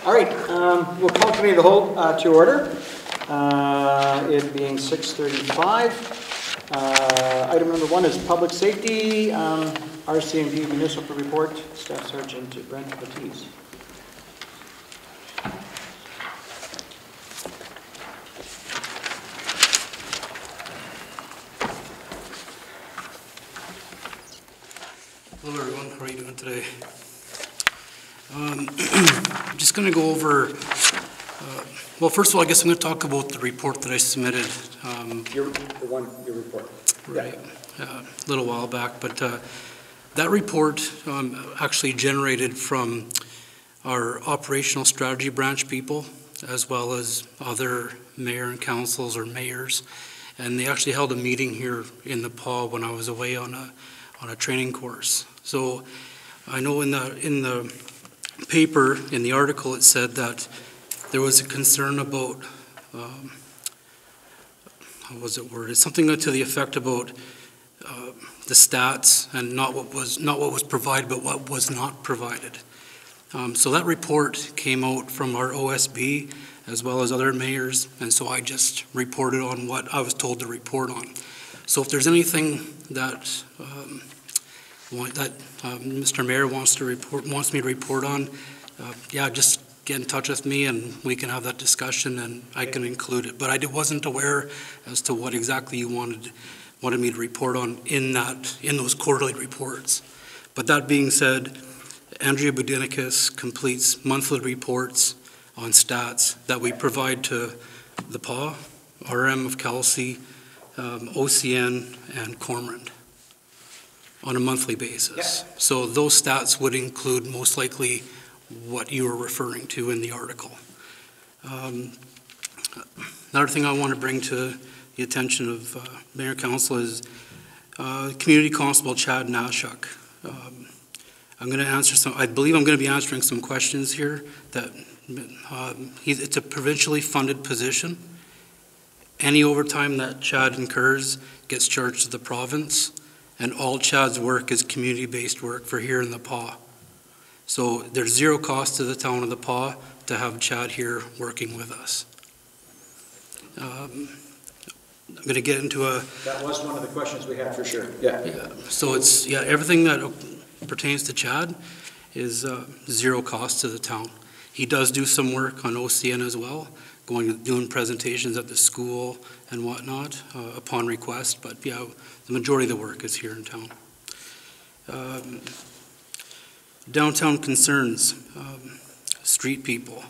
All right, we'll call committee of the whole to order. It being 6:35. Item number 1 is public safety. RCMP municipal report. Staff Sergeant Brent Batiste. Hello everyone, how are you doing today? I'm just going to go over, well first of all I guess I'm going to talk about the report that I submitted. Your report. Right, a little while back, but that report actually generated from our operational strategy branch people as well as other mayor and councils or mayors, and they actually held a meeting here in the PAW when I was away on a training course. So I know in the paper, in the article, it said that there was a concern about, how was it worded? Something to the effect about the stats and not what was provided, but what was not provided. So that report came out from our OSB as well as other mayors, and so I just reported on what I was told to report on. So if there's anything that Mr. Mayor wants me to report on, yeah, just get in touch with me and we can have that discussion and I can include it. But I wasn't aware as to what exactly you wanted me to report on in those quarterly reports. But that being said, Andrea Budinicus completes monthly reports on stats that we provide to the PAW, RM of Kelsey, OCN, and Cormorant on a monthly basis. Yeah. So those stats would include most likely what you were referring to in the article. Another thing I want to bring to the attention of Mayor and Council is Community Constable Chad Nashuk. I'm going to answer I believe I'm going to be answering some questions here that it's a provincially funded position. Any overtime that Chad incurs gets charged to the province, and all Chad's work is community-based work for here in the PAW. So there's zero cost to the town of the PAW to have Chad here working with us. I'm going to get into That was one of the questions we had for sure. Yeah. So it's, everything that pertains to Chad is zero cost to the town. He does do some work on OCN as well, doing presentations at the school and whatnot upon request, but yeah, the majority of the work is here in town. Downtown concerns, street people.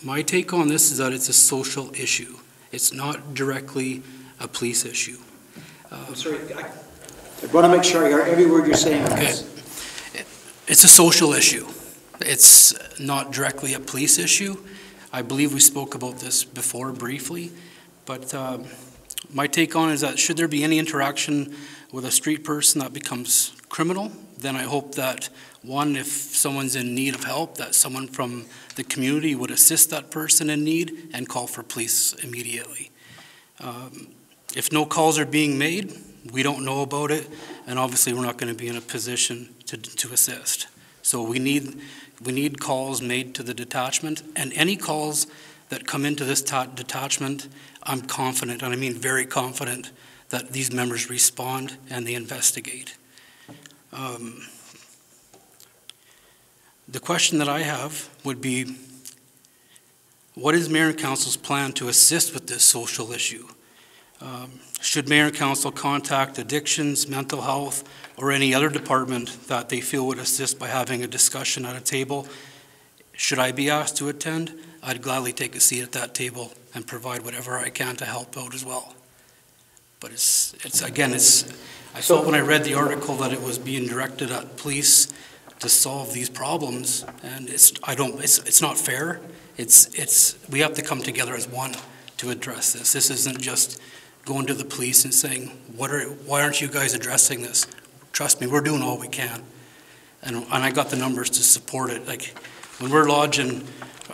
My take on this is that it's a social issue. It's not directly a police issue. I'm sorry, I want to make sure I hear every word you're saying on this. It's a social issue. It's not directly a police issue. I believe we spoke about this before briefly, but my take on it is that should there be any interaction with a street person that becomes criminal, then I hope that, one, if someone's in need of help, that someone from the community would assist that person in need and call for police immediately. If no calls are being made, we don't know about it, and obviously we're not going to be in a position to assist. So we need calls made to the detachment, and any calls that come into this detachment, I'm confident, and I mean very confident, that these members respond and they investigate. The question that I have would be, what is Mayor and Council's plan to assist with this social issue? Should Mayor and Council contact addictions, mental health, or any other department that they feel would assist by having a discussion at a table? Should I be asked to attend? I'd gladly take a seat at that table and provide whatever I can to help out as well. But I felt when I read the article that it was being directed at police to solve these problems, and it's not fair. We have to come together as one to address this. This isn't just going to the police and saying, why aren't you guys addressing this? Trust me, we're doing all we can. And I got the numbers to support it. Like, when we're lodging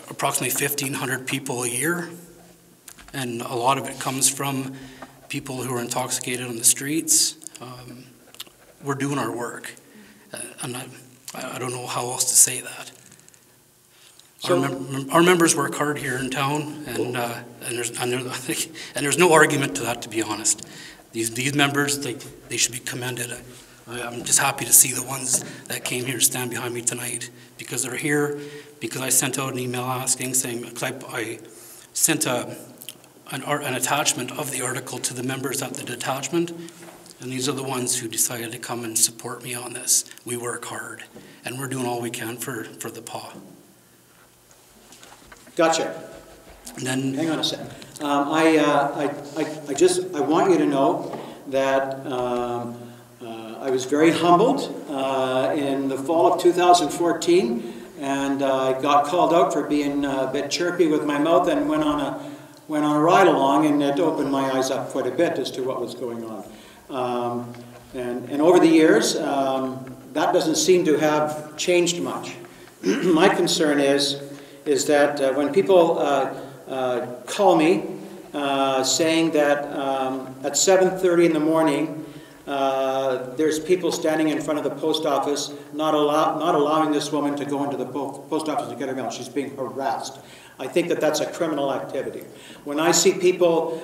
approximately 1,500 people a year, and a lot of it comes from people who are intoxicated on the streets, we're doing our work. And I don't know how else to say that. So- Our members work hard here in town, and there's no argument to that, to be honest. These members, they should be commended. I'm just happy to see the ones that came here to stand behind me tonight, because they're here, because I sent out an email asking, saying, I sent an attachment of the article to the members at the detachment, and these are the ones who decided to come and support me on this. We work hard, and we're doing all we can for the PAW. Gotcha. And then, Hang on a second. I want you to know that I was very humbled in the fall of 2014, and I got called out for being a bit chirpy with my mouth, and went on a ride along, and it opened my eyes up quite a bit as to what was going on. And over the years, that doesn't seem to have changed much. My concern is that when people call me saying that at 7:30 in the morning there's people standing in front of the post office not allowing this woman to go into the post office and get her mail. She's being harassed. I think that that's a criminal activity. When I see people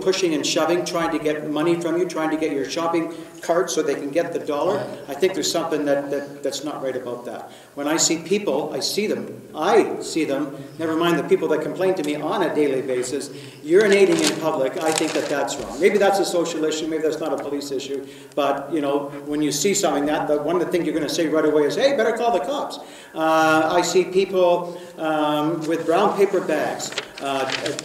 pushing and shoving, trying to get money from you, trying to get your shopping cart so they can get the dollar, I think there's something that's not right about that. When I see people, I see them, never mind the people that complain to me on a daily basis, urinating in public. I think that that's wrong. Maybe that's a social issue, maybe that's not a police issue, but you know, when you see something one of the things you're going to say right away is, hey, better call the cops. I see people with brown paper bags,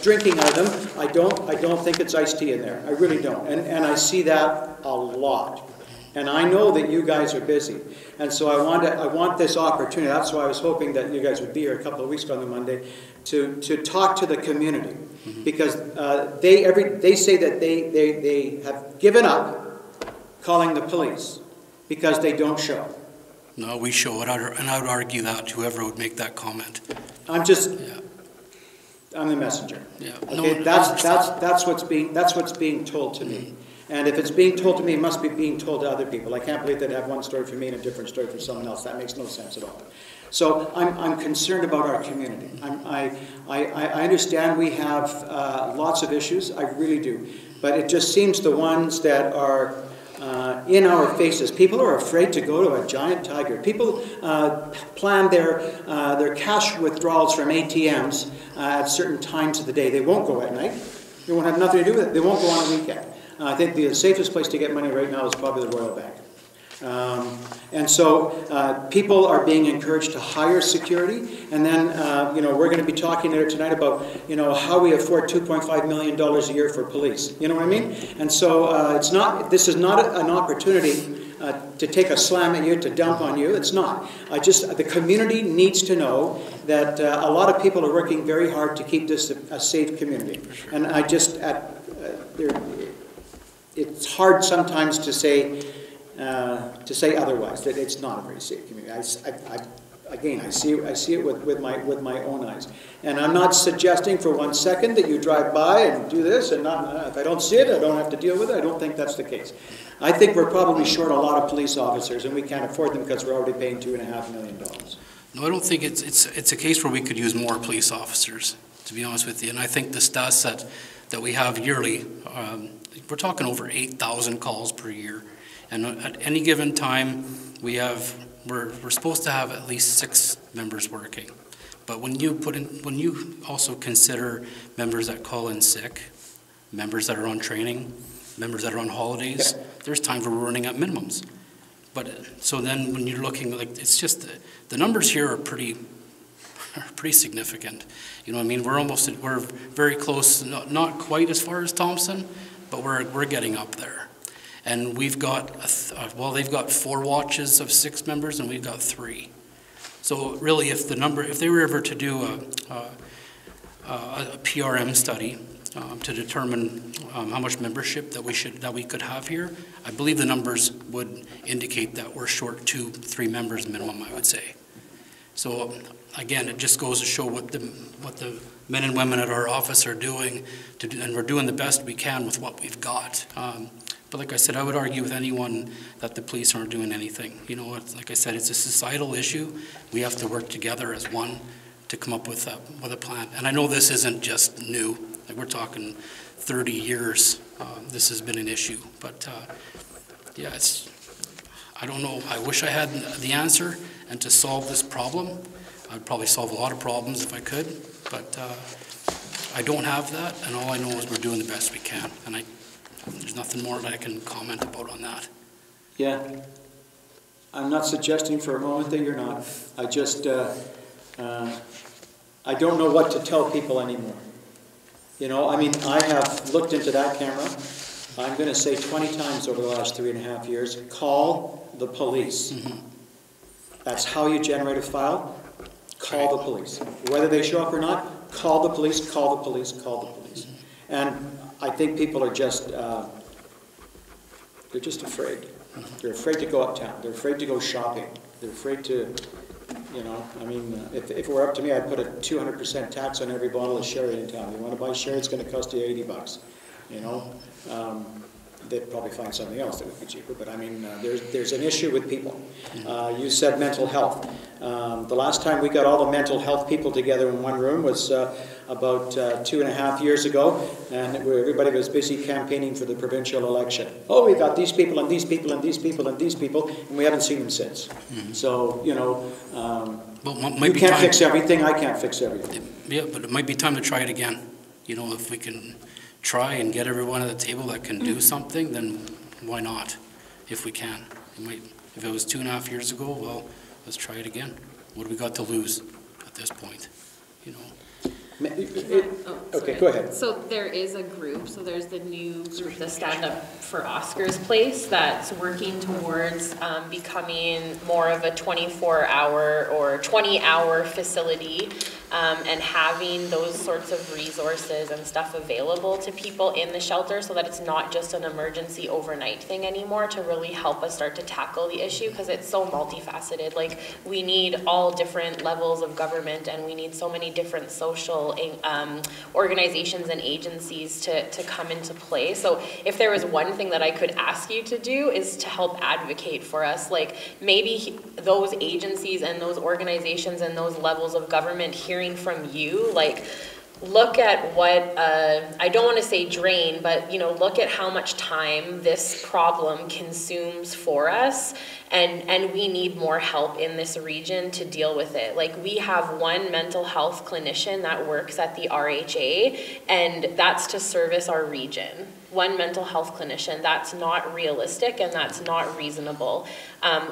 drinking out of them. I don't think it's iced tea in there. I really don't. And I see that a lot. And I know that you guys are busy. And so I want this opportunity. That's why I was hoping that you guys would be here a couple of weeks ago on the Monday to talk to the community. Because they say that they have given up calling the police because they don't show. no, we show it, and I would argue that whoever would make that comment. I'm the messenger. Yeah. Okay, No, that's what's being told to me. And if it's being told to me, it must be being told to other people. I can't believe they'd have one story for me and a different story for someone else. That makes no sense at all. So I'm concerned about our community. I understand we have lots of issues. I really do. But it just seems the ones that are in our faces. People are afraid to go to a giant tiger. People plan their cash withdrawals from ATMs at certain times of the day. They won't go at night. They won't have nothing to do with it. They won't go on a weekend. I think the safest place to get money right now is probably the Royal Bank. And so people are being encouraged to hire security, and then we're going to be talking there tonight about how we afford $2.5 million a year for police. You know what I mean? And so this is not an opportunity to take a slam at you, to dump on you. It's not. The community needs to know that a lot of people are working very hard to keep this a safe community, and it's hard sometimes to say otherwise, that it's not a very safe community. I see it with my own eyes, and I'm not suggesting for 1 second that you drive by and do this, and if I don't see it, I don't have to deal with it. I don't think that's the case. I think we're probably short a lot of police officers, and we can't afford them because we're already paying $2.5 million. No, I don't think it's a case where we could use more police officers, to be honest with you. And I think the stats that we have yearly, we're talking over 8,000 calls per year. And at any given time, we're supposed to have at least 6 members working. But when you also consider members that call in sick, members that are on training, members that are on holidays, there's times where we're running at minimums. But so then when you're looking, like, it's just the numbers here are pretty significant. You know what I mean? We're very close, not quite as far as Thompson, but we're getting up there. And we've got, they've got 4 watches of 6 members, and we've got 3. So really, if they were ever to do a PRM study to determine how much membership that we could have here, I believe the numbers would indicate that we're short 2-3 members minimum, I would say. So again, it just goes to show what the men and women at our office are doing, and we're doing the best we can with what we've got. But like I said, I would argue with anyone that the police aren't doing anything. You know, like I said, it's a societal issue. We have to work together as one to come up with a plan. And I know this isn't just new. Like, we're talking 30 years. This has been an issue. But yeah, I don't know. I wish I had the answer and to solve this problem. I'd probably solve a lot of problems if I could. But I don't have that, and all I know is we're doing the best we can. And there's nothing more that I can comment about on that. Yeah. I'm not suggesting for a moment that you're not. I just, I don't know what to tell people anymore. You know, I mean, I have looked into that camera, I'm going to say 20 times over the last 3.5 years, call the police. Mm-hmm. That's how you generate a file. Call the police. Whether they show up or not, call the police, call the police, call the police. Mm-hmm. And I think people are just, they're just afraid. They're afraid to go uptown. They're afraid to go shopping. They're afraid to, you know, I mean, if it were up to me, I'd put a 200% tax on every bottle of sherry in town. You want to buy sherry, it's going to cost you $80, you know. They'd probably find something else that would be cheaper, but I mean, there's an issue with people. You said mental health. The last time we got all the mental health people together in one room was about 2.5 years ago, and everybody was busy campaigning for the provincial election. Oh, we got these people and these people and these people and these people, and we haven't seen them since. Mm-hmm. So, you know, you can't fix everything, I can't fix everything. Yeah, but it might be time to try it again. You know, if we can try and get everyone at the table that can do something, then why not, if we can? If it was 2.5 years ago, well, let's try it again. What do we got to lose at this point, you know? Okay, go ahead. So there is a group, so there's the new group, the Stand Up for Oscar's Place, that's working towards becoming more of a 24-hour or 20-hour facility, and having those sorts of resources and stuff available to people in the shelter so that it's not just an emergency overnight thing anymore, to really help us start to tackle the issue, because it's so multifaceted. Like, we need all different levels of government, and we need so many different social organizations and agencies to come into play. So if there was one thing that I could ask you to do, is to help advocate for us. Like, maybe those agencies and those organizations and those levels of government, hearing from you, like, look at what, I don't want to say drain, but, you know, look at how much time this problem consumes for us, and we need more help in this region to deal with it. Like, we have one mental health clinician that works at the RHA, and that's to service our region. One mental health clinician. That's not realistic, and that's not reasonable.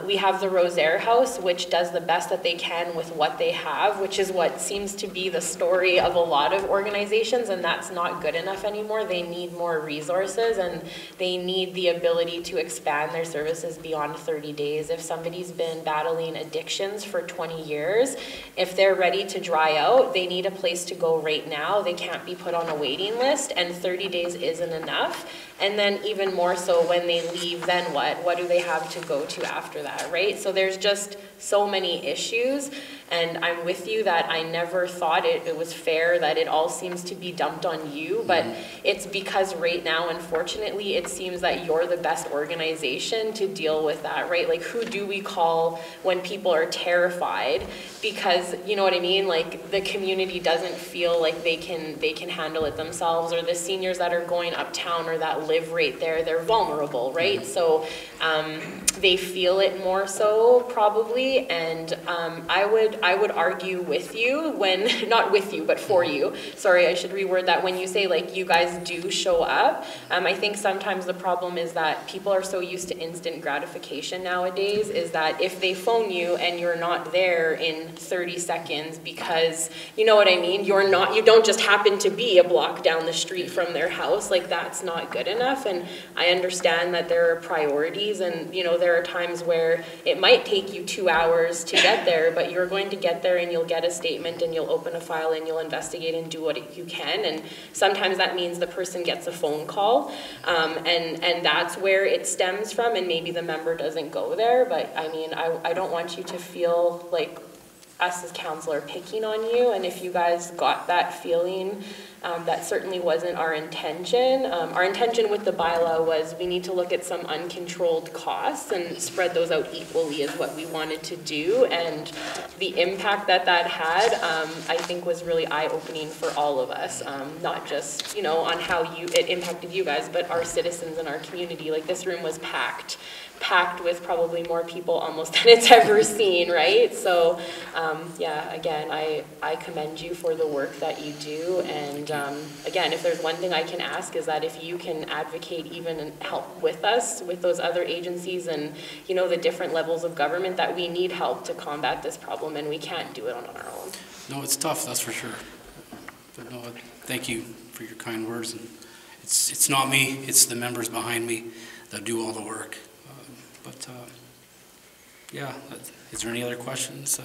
We have the Rosaire House, which does the best that they can with what they have, which is what seems to be the story of a lot of organizations, and that's not good enough anymore. They need more resources, and they need the ability to expand their services beyond 30 days. If somebody's been battling addictions for 20 years, if they're ready to dry out, they need a place to go right now. They can't be put on a waiting list, and 30 days isn't enough. And then even more so when they leave, then what? What do they have to go to after that, right? So there's just so many issues, and I'm with you that I never thought it was fair that it all seems to be dumped on you, but it's because right now, unfortunately, it seems that you're the best organization to deal with that, right? Like, who do we call when people are terrified? Because, you know what I mean? Like, the community doesn't feel like they can handle it themselves, or the seniors that are going uptown or that live right there, they're vulnerable, right? So they feel it more so probably, and I would argue with you when, not with you, but for you. Sorry, I should reword that. When you say, like, you guys do show up, I think sometimes the problem is that people are so used to instant gratification nowadays, is that if they phone you and you're not there in 30 seconds because, you know what I mean, you don't just happen to be a block down the street from their house, like, that's not good enough. And I understand that there are priorities, and, you know, there are times where it might take you 2 hours to get there, but you're going to get there and you'll get a statement and you'll open a file and you'll investigate and do what you can. And sometimes that means the person gets a phone call, and that's where it stems from, and maybe the member doesn't go there. But I mean, I don't want you to feel like us as council are picking on you, and if you guys got that feeling, that certainly wasn't our intention. Our intention with the bylaw was we need to look at some uncontrolled costs and spread those out equally is what we wanted to do, and the impact that that had, I think was really eye-opening for all of us, not just, you know, on how it impacted you guys, but our citizens and our community. Like, this room was packed with probably more people almost than it's ever seen, right? So, yeah, again, I commend you for the work that you do, and again, if there's one thing I can ask is that if you can advocate even and help with us, with those other agencies and, you know, the different levels of government, that we need help to combat this problem, and we can't do it on our own. No, it's tough, that's for sure. But no, thank you for your kind words. And it's not me, it's the members behind me that do all the work. But yeah, is there any other questions?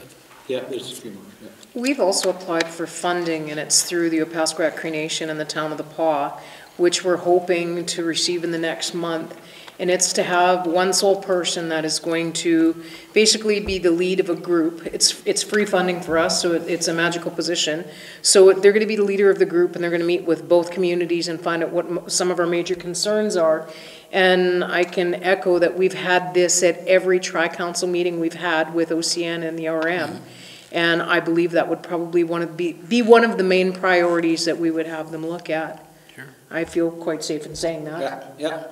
Yeah, there's a few more. Yeah. We've also applied for funding, and it's through the Opaskwayak Cree Nation and the town of the Paw, which we're hoping to receive in the next month. And it's to have one sole person that is going to basically be the lead of a group. It's free funding for us, so it's a magical position. So they're going to be the leader of the group, and they're going to meet with both communities and find out what some of our major concerns are. And I can echo that we've had this at every tri-council meeting we've had with OCN and the RM. And I believe that would probably be one of the main priorities that we would have them look at. Sure. I feel quite safe in saying that. Yeah, yeah.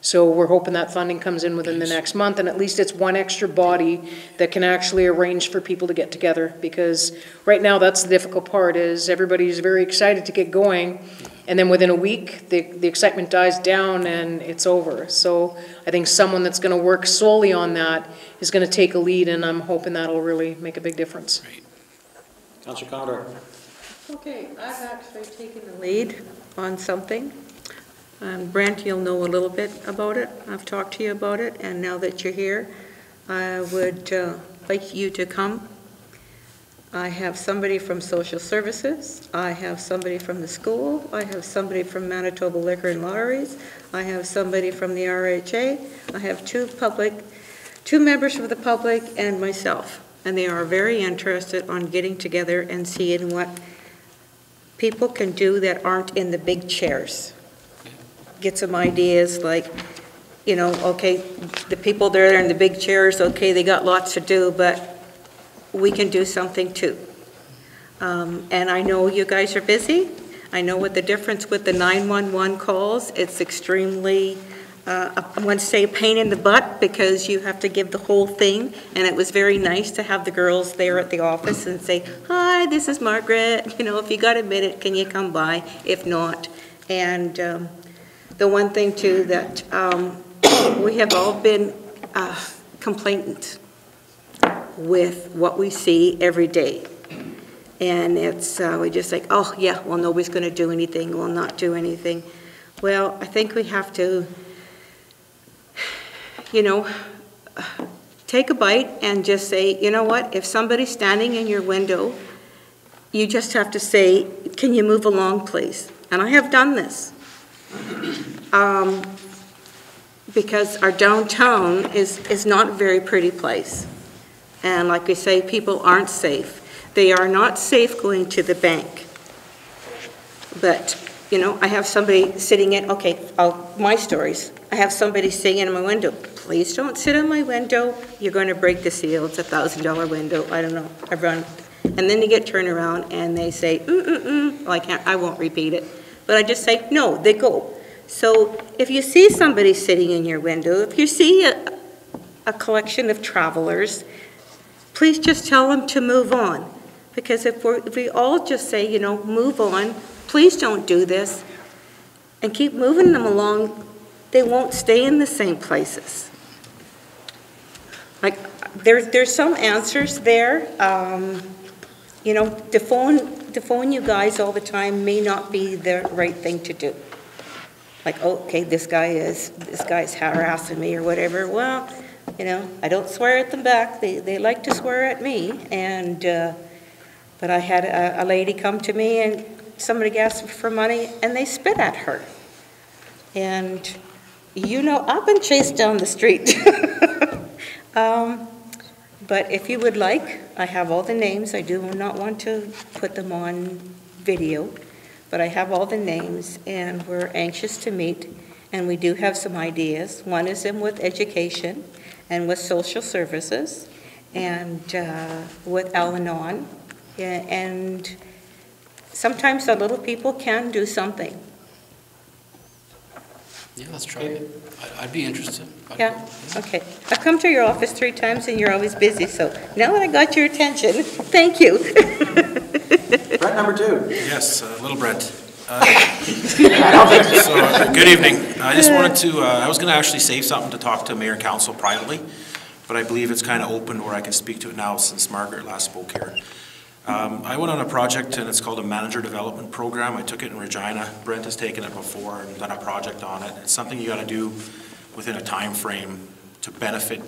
So we're hoping that funding comes in within the next month, and at least it's one extra body that can actually arrange for people to get together, because right now that's the difficult part, is everybody's very excited to get going, and then within a week the excitement dies down and it's over. So I think someone that's going to work solely on that is going to take a lead, and I'm hoping that'll really make a big difference. Right. Councillor Commodore. Okay, I've actually taken the lead on something. Brent, you'll know a little bit about it. I've talked to you about it, and now that you're here, I would like you to come. I have somebody from social services. I have somebody from the school. I have somebody from Manitoba Liquor and Lotteries. I have somebody from the RHA. I have two members of the public and myself, and they are very interested on getting together and seeing what people can do that aren't in the big chairs. Get some ideas, like, you know, okay, the people there in the big chairs, okay, they got lots to do, but we can do something too. And I know you guys are busy. I know what the difference with the 911 calls. It's extremely, I want to say, a pain in the butt, because you have to give the whole thing. And it was very nice to have the girls there at the office and say, hi, this is Margaret. You know, if you got a minute, can you come by? If not. And the one thing too that we have all been complainant with what we see every day. And it's, we just like, oh yeah, well, nobody's going to do anything, we'll not do anything. Well, I think we have to, you know, take a bite and just say, you know what, if somebody's standing in your window, you just have to say, can you move along, please? And I have done this. Because our downtown is not a very pretty place. And like we say, people aren't safe. They are not safe going to the bank. But, you know, I have somebody sitting in, okay, my stories. I have somebody sitting in my window. Please don't sit in my window. You're going to break the seal. It's a $1,000 window. I don't know. I've run. And then you get turned around and they say, well, I won't repeat it. But I just say, no, they go. So if you see somebody sitting in your window, if you see a collection of travelers, please just tell them to move on. Because if we all just say, you know, move on, please don't do this, and keep moving them along, they won't stay in the same places. Like, there's some answers there. You know, to phone you guys all the time may not be the right thing to do. Like, oh, okay, this guy's harassing me or whatever. Well, you know, I don't swear at them back. They like to swear at me. And but I had a lady come to me, and somebody asked for money, and they spit at her. And you know, I've been chased down the street. But if you would like, I have all the names. I do not want to put them on video, but I have all the names, and we're anxious to meet, and we do have some ideas. One is in with education and with social services, and with Al-Anon, and sometimes the little people can do something. Yeah, let's try it. I'd be interested. Yeah, okay. I've come to your office 3 times and you're always busy, so now that I got your attention, thank you. Brent, number 2. Yes, Little Brent. I don't think so. So, good evening. I just wanted to, I was going to actually save something to talk to Mayor and Council privately, but I believe it's kind of open where I can speak to it now since Margaret last spoke here. I went on a project and it's called a manager development program. I took it in Regina. Brent has taken it before and done a project on it. It's something you got to do within a time frame to benefit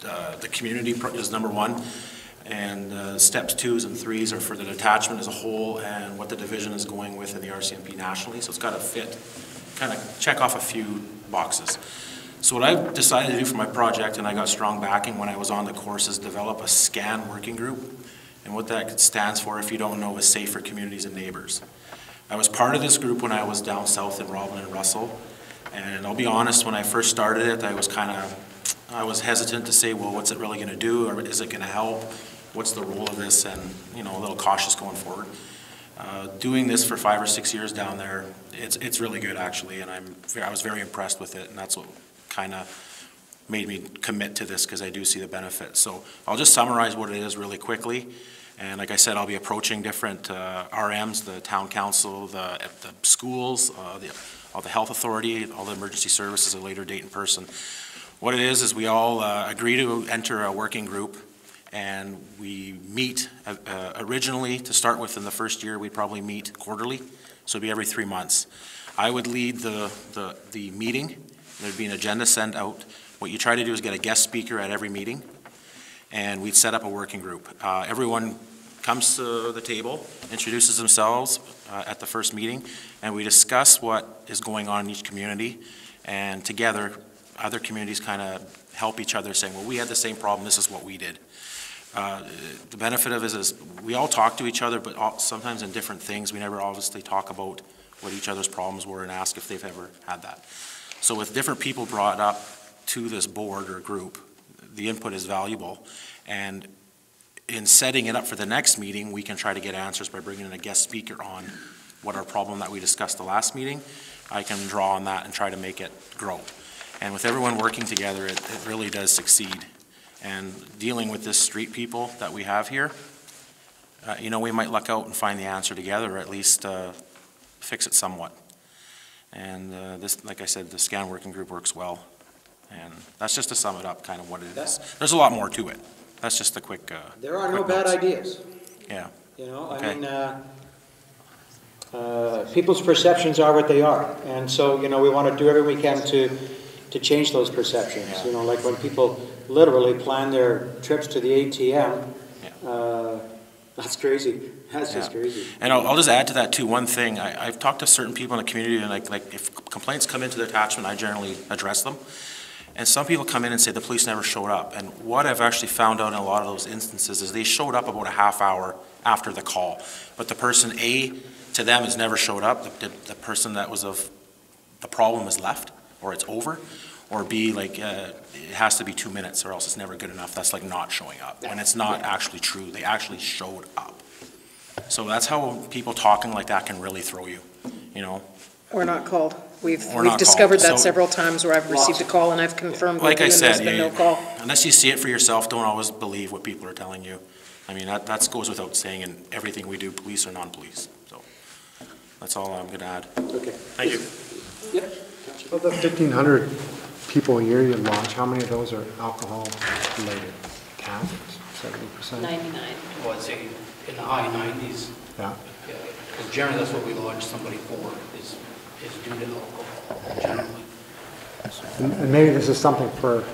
the community is number 1. And steps 2s and 3s are for the detachment as a whole and what the division is going with in the RCMP nationally. So it's got to fit, kind of check off a few boxes. So what I've decided to do for my project, and I got strong backing when I was on the course, is develop a SCAN working group. And what that stands for, if you don't know, is Safe for Communities and Neighbors. I was part of this group when I was down south in Robin and Russell. And I'll be honest, when I first started it, I was hesitant to say, well, what's it really going to do, or is it going to help? What's the role of this? And, you know, a little cautious going forward. Doing this for 5 or 6 years down there, it's really good actually, and I was very impressed with it, and that's what kind of made me commit to this, because I do see the benefits. So I'll just summarize what it is really quickly. And like I said, I'll be approaching different RMs, the town council, the schools, all the health authority, all the emergency services at a later date in person. What it is we all agree to enter a working group, and we meet originally to start with. In the first year, we'd probably meet quarterly, so it'd be every 3 months. I would lead the meeting. There'd be an agenda sent out. What you try to do is get a guest speaker at every meeting, and we'd set up a working group. Everyone comes to the table, introduces themselves at the first meeting, and we discuss what is going on in each community, and together other communities kind of help each other, saying, well, we had the same problem, this is what we did. The benefit of it is we all talk to each other, but sometimes in different things. We never obviously talk about what each other's problems were and ask if they've ever had that. So with different people brought up to this board or group, the input is valuable, and in setting it up for the next meeting, we can try to get answers by bringing in a guest speaker on what our problem that we discussed the last meeting. I can draw on that and try to make it grow. And with everyone working together, it really does succeed. And dealing with this street people that we have here, you know, we might luck out and find the answer together, or at least fix it somewhat. And this, like I said, the SCAN working group works well. And that's just to sum it up, kind of what it is. There's a lot more to it. That's just a quick There are no quick bad notes. ideas. Yeah. You know, Okay. I mean, people's perceptions are what they are. And so, you know, we want to do everything we can to change those perceptions. Yeah. You know, like when people literally plan their trips to the ATM, that's crazy. That's just crazy. And I'll just add to that too, one thing. I've talked to certain people in the community, and like if complaints come into the attachment, I generally address them. And some people come in and say the police never showed up. And what I've actually found out in a lot of those instances is they showed up about a half hour after the call. But the person A, to them, has never showed up. The person that was of the problem is left, or it's over. Or B, like it has to be 2 minutes or else it's never good enough. That's like not showing up. And it's not actually true. They actually showed up. So that's how people talking like that can really throw you, you know. We're not called. We've not discovered called. that So- several times where I've received a call and I've confirmed with Like you I and there's said, been no call. unless you see it for yourself, don't always believe what people are telling you. I mean, that goes without saying in everything we do, police or non-police. So that's all I'm going to add. Okay. Thank you. Yep. Of the 1,500 people a year you launch, how many of those are alcohol-related? Half, 70%? 99. Well, I'd say in the high 90s. Yeah. Because generally that's what we launch somebody for, is due to alcohol, generally. And maybe this is something for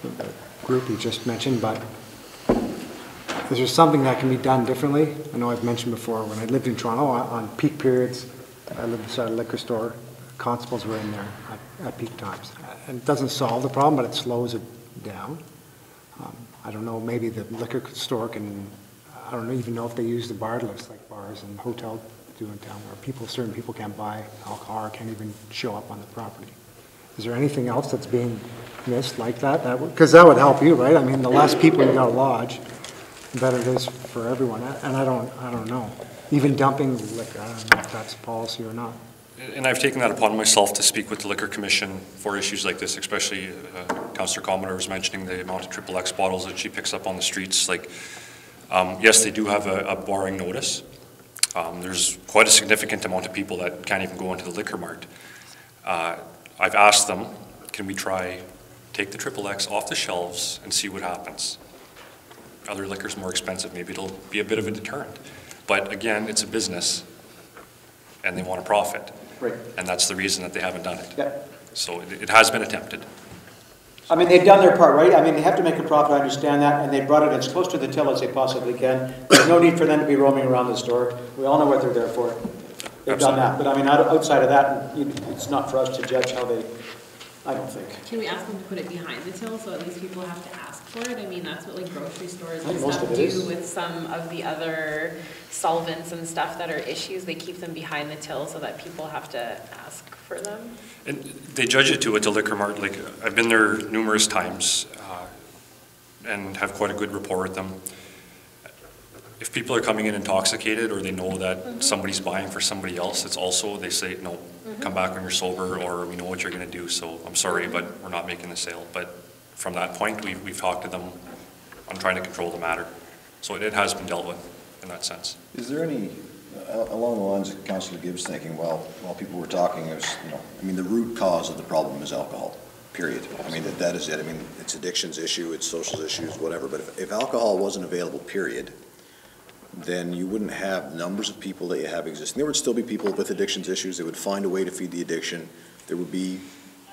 the group you just mentioned, but is there something that can be done differently? I know I've mentioned before, when I lived in Toronto, on peak periods, I lived beside a liquor store, constables were in there at peak times. And it doesn't solve the problem, but it slows it down. I don't know, maybe the liquor store can, I don't even know if they use the bar list like bars and hotels do in town, where certain people can't buy alcohol or can't even show up on the property. Is there anything else that's being missed like that? Because that would help you, right? I mean, the less people you got to lodge, the better it is for everyone. And I don't know. Even dumping liquor, I don't know if that's policy or not. And I've taken that upon myself to speak with the Liquor Commission for issues like this, especially Councillor Commodore was mentioning the amount of XXX bottles that she picks up on the streets. Like, yes, they do have a barring notice. There's quite a significant amount of people that can't even go into the liquor mart. I've asked them, can we take the XXX off the shelves and see what happens? Other liquor's more expensive, maybe it'll be a bit of a deterrent. But again, it's a business and they want to profit. Right. And that's the reason that they haven't done it. Yeah. So it has been attempted. I mean, they've done their part, right? I mean, they have to make a profit, I understand that, and they brought it as close to the till as they possibly can. There's no need for them to be roaming around the store. We all know what they're there for. They've done that. But I mean, outside of that, it's not for us to judge how they, I don't think. Can we ask them to put it behind the till so at least people have to ask for it? I mean, that's what like grocery stores I think and most stuff of it do is. with some of the other solvents and stuff that are issues. They keep them behind the till so that people have to ask for them. And they judge it too at the liquor mart. Like, I've been there numerous times and have quite a good rapport with them. If people are coming in intoxicated or they know that somebody's buying for somebody else, it's also, they say, no, come back when you're sober, or we know what you're going to do, so I'm sorry, but we're not making the sale. But from that point, we've talked to them on trying to control the matter. So it has been dealt with in that sense. Is there any, along the lines of Councillor Gibbs thinking, while people were talking, I mean, the root cause of the problem is alcohol, period. I mean, that is it. I mean, it's addictions issue, it's social issues, whatever. But if alcohol wasn't available, period, then you wouldn't have numbers of people that you have existing. There would still be people with addictions issues. They would find a way to feed the addiction. There would be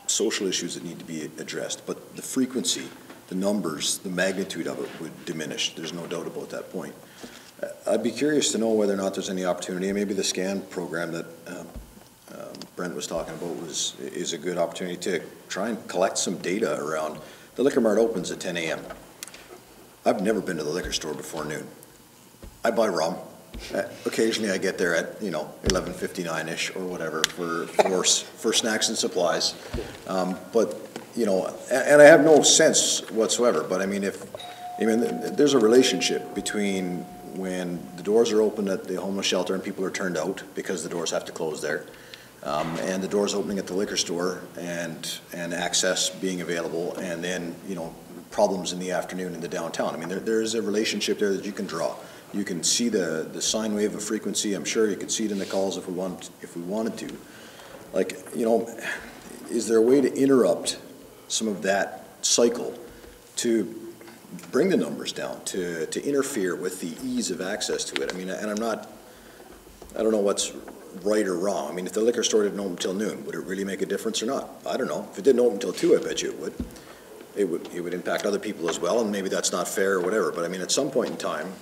social issues that need to be addressed. But the frequency, the numbers, the magnitude of it would diminish. There's no doubt about that point. I'd be curious to know whether or not there's any opportunity, and maybe the SCAN program that Brent was talking about is a good opportunity to try and collect some data around. The liquor mart opens at 10 a.m. I've never been to the liquor store before noon. I buy rum. Occasionally I get there at, 11:59-ish or whatever for snacks and supplies. But, and I have no sense whatsoever, but I mean, there's a relationship between when the doors are open at the homeless shelter and people are turned out because the doors have to close there, and the doors opening at the liquor store and access being available, and then, problems in the afternoon in the downtown. I mean, there is a relationship there that you can draw. You can see the sine wave of frequency. I'm sure you could see it in the calls if we wanted to. Like, is there a way to interrupt some of that cycle to bring the numbers down, to interfere with the ease of access to it? I mean, and I don't know what's right or wrong. I mean, if the liquor store didn't open until noon, would it really make a difference or not? I don't know. If it didn't open until 2, I bet you it would. It would impact other people as well, and maybe that's not fair or whatever. But I mean, at some point in time,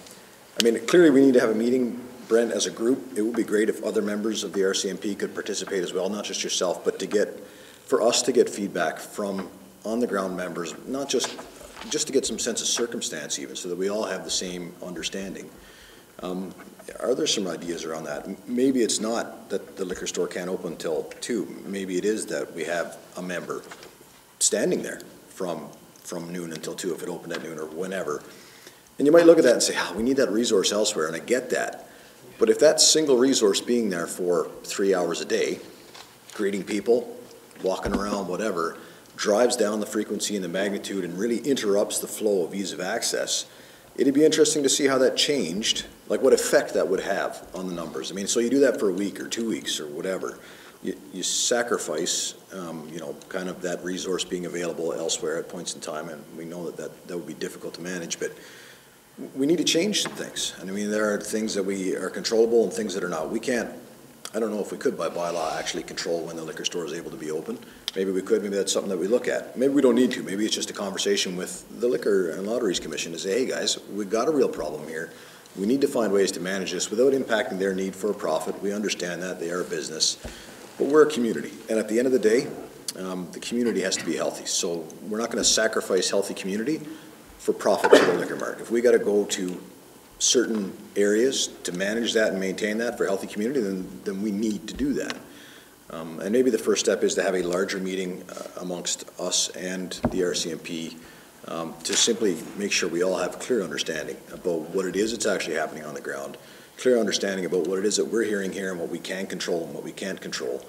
I mean, clearly we need to have a meeting, Brent, as a group. It would be great if other members of the RCMP could participate as well, not just yourself, but for us to get feedback from on-the-ground members, not just to get some sense of circumstance even, so that we all have the same understanding. Are there some ideas around that? Maybe it's not that the liquor store can't open until 2. Maybe it is that we have a member standing there from noon until 2 if it opened at noon or whenever. And you might look at that and say, we need that resource elsewhere, and I get that. But if that single resource being there for 3 hours a day, greeting people, walking around, whatever, drives down the frequency and the magnitude and really interrupts the flow of ease of access, it'd be interesting to see how that changed, like what effect that would have on the numbers. I mean, so you do that for a week or 2 weeks or whatever. You sacrifice, kind of that resource being available elsewhere at points in time, and we know that would be difficult to manage, but we need to change some things. And I mean, there are things that we are controllable and things that are not. We can't, I don't know if we could by bylaw actually control when the liquor store is able to be open. Maybe we could, maybe that's something that we look at. Maybe we don't need to. Maybe it's just a conversation with the Liquor and Lotteries Commission to say, hey guys, we've got a real problem here. We need to find ways to manage this without impacting their need for a profit. We understand that, they are a business, but we're a community. And at the end of the day, the community has to be healthy. So we're not going to sacrifice healthy community for profit for the liquor mart. If we gotta go to certain areas to manage that and maintain that for a healthy community, then we need to do that. And maybe the first step is to have a larger meeting amongst us and the RCMP to simply make sure we all have a clear understanding about what it is that's actually happening on the ground, clear understanding about what it is that we're hearing here and what we can control and what we can't control,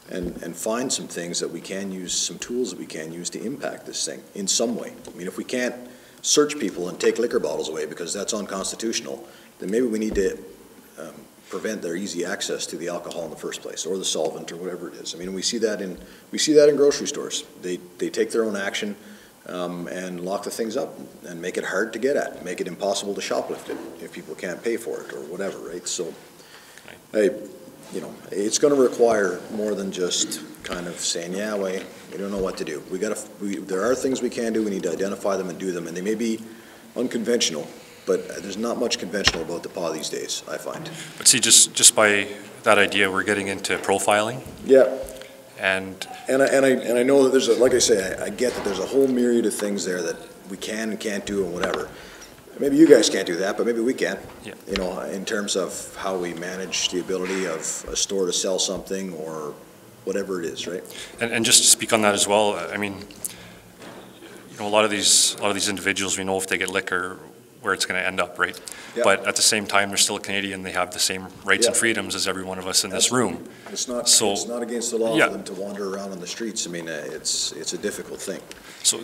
and find some things that we can use, some tools that we can use to impact this thing in some way. I mean, if we can't search people and take liquor bottles away because that's unconstitutional, then maybe we need to prevent their easy access to the alcohol in the first place, or the solvent, or whatever it is. I mean, we see that in grocery stores. They take their own action and lock the things up and make it hard to get at, make it impossible to shoplift it if people can't pay for it or whatever, right? So, it's going to require more than just kind of saying, yeah, we don't know what to do. There are things we can do. We need to identify them and do them, and they may be unconventional, but there's not much conventional about the PAW these days, I find. But see, just by that idea, we're getting into profiling. Yeah. And I know that there's like I say, I get that there's a whole myriad of things there that we can and can't do and whatever. Maybe you guys can't do that, but maybe we can. Yeah. You know, in terms of how we manage the ability of a store to sell something or whatever it is, right? And just to speak on that as well, I mean, a lot of these individuals, we know if they get liquor, where it's going to end up, right? Yeah. But at the same time, they're still a Canadian. They have the same rights and freedoms as every one of us in this room. It's not against the law for them to wander around on the streets. I mean, it's a difficult thing. So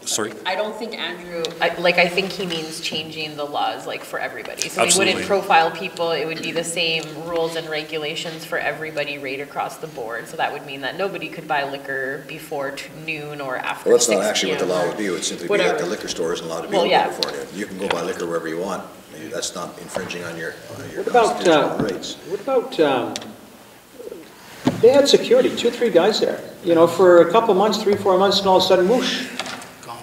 sorry? I don't think Andrew, I think he means changing the laws, like, for everybody. So Absolutely. we wouldn't profile people, it would be the same rules and regulations for everybody right across the board. So that would mean that nobody could buy liquor before noon or after 6 p.m. Well, that's not actually what the law would be. It would simply be that the liquor store isn't allowed to be open before noon. You can go buy liquor wherever you want. Maybe that's not infringing on your constitutional rights. What about, they had security, 2-3 guys there, for a couple months, 3-4 months, and all of a sudden, whoosh. Gone.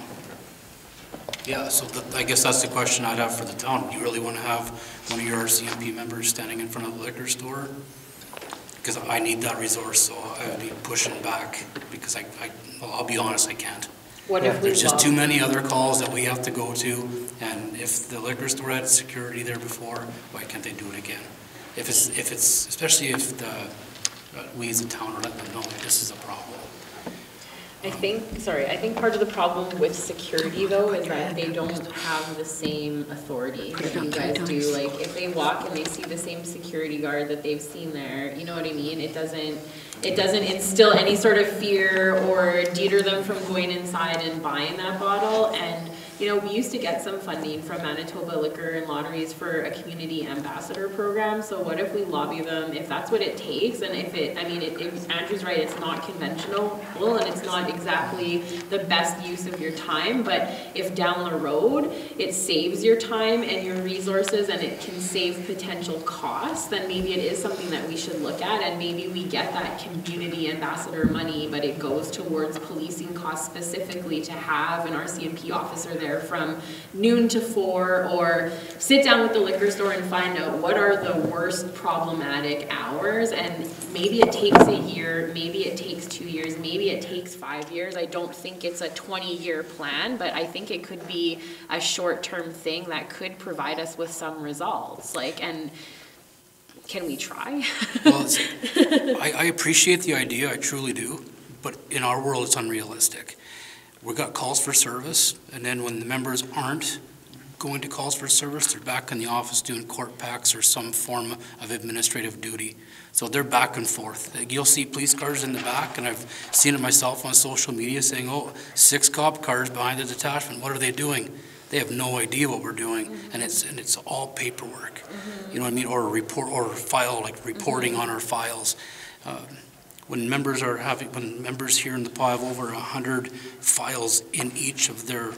Yeah, so I guess that's the question I'd have for the town. Do you really want to have one of your RCMP members standing in front of the liquor store? Because I need that resource, so I'd be pushing back, because I'll be honest, I can't. What if we There's just too many other calls that we have to go to, and if the liquor store had security there before, why can't they do it again? If it's especially if we as a town are letting them know that this is a problem. I think part of the problem with security, though, is that they don't have the same authority that you guys do. Like, if they walk and they see the same security guard that they've seen there, you know what I mean? It doesn't instill any sort of fear or deter them from going inside and buying that bottle. And we used to get some funding from Manitoba Liquor and Lotteries for a community ambassador program. So what if we lobby them, if that's what it takes, and if Andrew's right, it's not conventional, and it's not exactly the best use of your time, but if down the road it saves your time and your resources and it can save potential costs, then maybe it is something that we should look at, and maybe we get that community ambassador money, but it goes towards policing costs specifically to have an RCMP officer there from noon to 4, or sit down with the liquor store and find out what are the worst problematic hours, and maybe it takes a year, maybe it takes 2 years, maybe it takes 5 years. I don't think it's a 20-year plan, but I think it could be a short-term thing that could provide us with some results. And can we try? Well, I appreciate the idea, I truly do, but in our world it's unrealistic. We've got calls for service, and then when the members aren't going to calls for service, they're back in the office doing court packs or some form of administrative duty. So they're back and forth. You'll see police cars in the back, and I've seen it myself on social media saying, 6 cop cars behind the detachment, what are they doing? They have no idea what we're doing, and it's all paperwork. You know what I mean? Or a report or a file, like reporting on our files. When members here in the PAW have over 100 files in each of their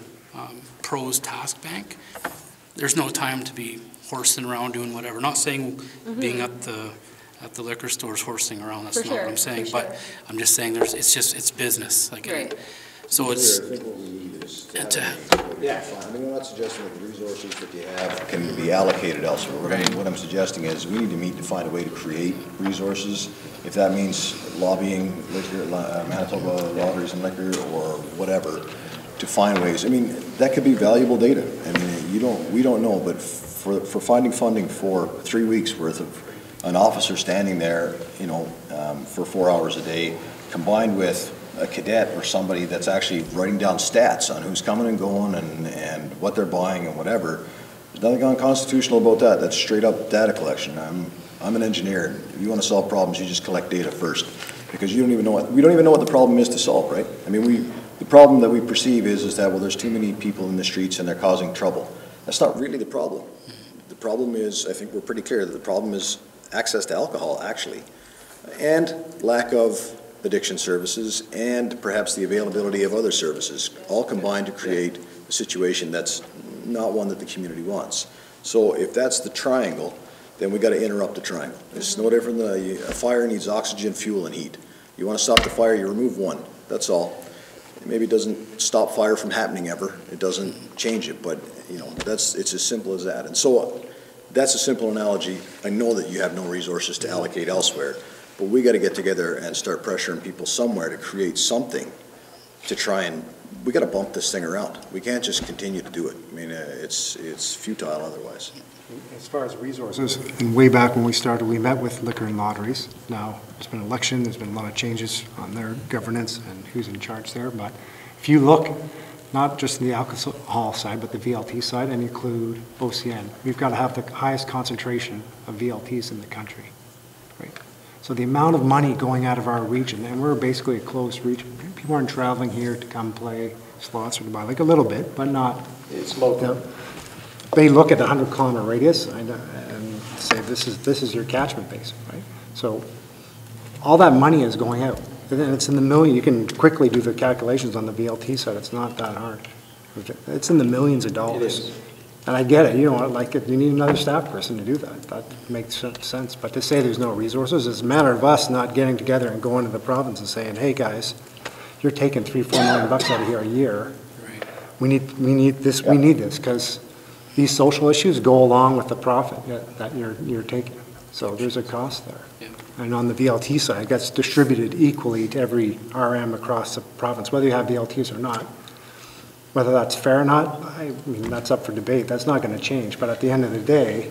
pros task bank, there's no time to be horsing around doing whatever. Not saying being at the liquor stores horsing around, that's not what I'm saying, but I'm just saying it's business. So it's. I think what we need is to have we're not suggesting that the resources that you have can be allocated elsewhere. What I'm suggesting is we need to meet to find a way to create resources. If that means lobbying liquor, Manitoba Lotteries and Liquor or whatever, to find ways. I mean, that could be valuable data. I mean, we don't know, but for finding funding for 3 weeks worth of an officer standing there, you know, for 4 hours a day, combined with a cadet or somebody that's actually writing down stats on who's coming and going and what they're buying and whatever, there's nothing unconstitutional about that. That's straight up data collection. I'm an engineer. If you want to solve problems, you just collect data first, because we don't even know what the problem is to solve, right? I mean, the problem that we perceive is that, well, there's too many people in the streets and they're causing trouble. That's not really the problem. The problem is, I think we're pretty clear that the problem is access to alcohol, actually, and lack of addiction services, and perhaps the availability of other services, all combined to create a situation that's not one that the community wants. So if that's the triangle, then we got to interrupt the triangle. It's no different than a fire needs oxygen, fuel, and heat. You want to stop the fire, you remove one. That's all. Maybe it doesn't stop fire from happening ever. It doesn't change it, but you know, it's as simple as that. And so that's a simple analogy. I know that you have no resources to allocate elsewhere, but we got to get together and start pressuring people somewhere to create something to try and, we got to bump this thing around. We can't just continue to do it. I mean, it's futile otherwise. As far as resources, and way back when we started, we met with liquor and lotteries. Now, it's been an election, there's been a lot of changes on their governance and who's in charge there, but if you look, not just the alcohol side, but the VLT side, and include OCN, we've got to have the highest concentration of VLTs in the country, right? So the amount of money going out of our region, and we're basically a closed region. People aren't traveling here to come play slots or to buy, like a little bit, but not. It's local. They look at the 100-kilometer radius and say, this is your catchment base, right? So all that money is going out. And it's in the million. You can quickly do the calculations on the VLT side. It's not that hard. It's in the millions of dollars. It is. And I get it. You know, like you need another staff person to do that. That makes sense. But to say there's no resources, it's a matter of us not getting together and going to the province and saying, hey guys, you're taking $3-4 million bucks out of here a year. Right. We need this. Yeah. We need this because these social issues go along with the profit that you're taking. So there's a cost there. Yeah. And on the VLT side, it gets distributed equally to every RM across the province, whether you have VLTs or not. Whether that's fair or not, I mean, that's up for debate. That's not going to change. But at the end of the day,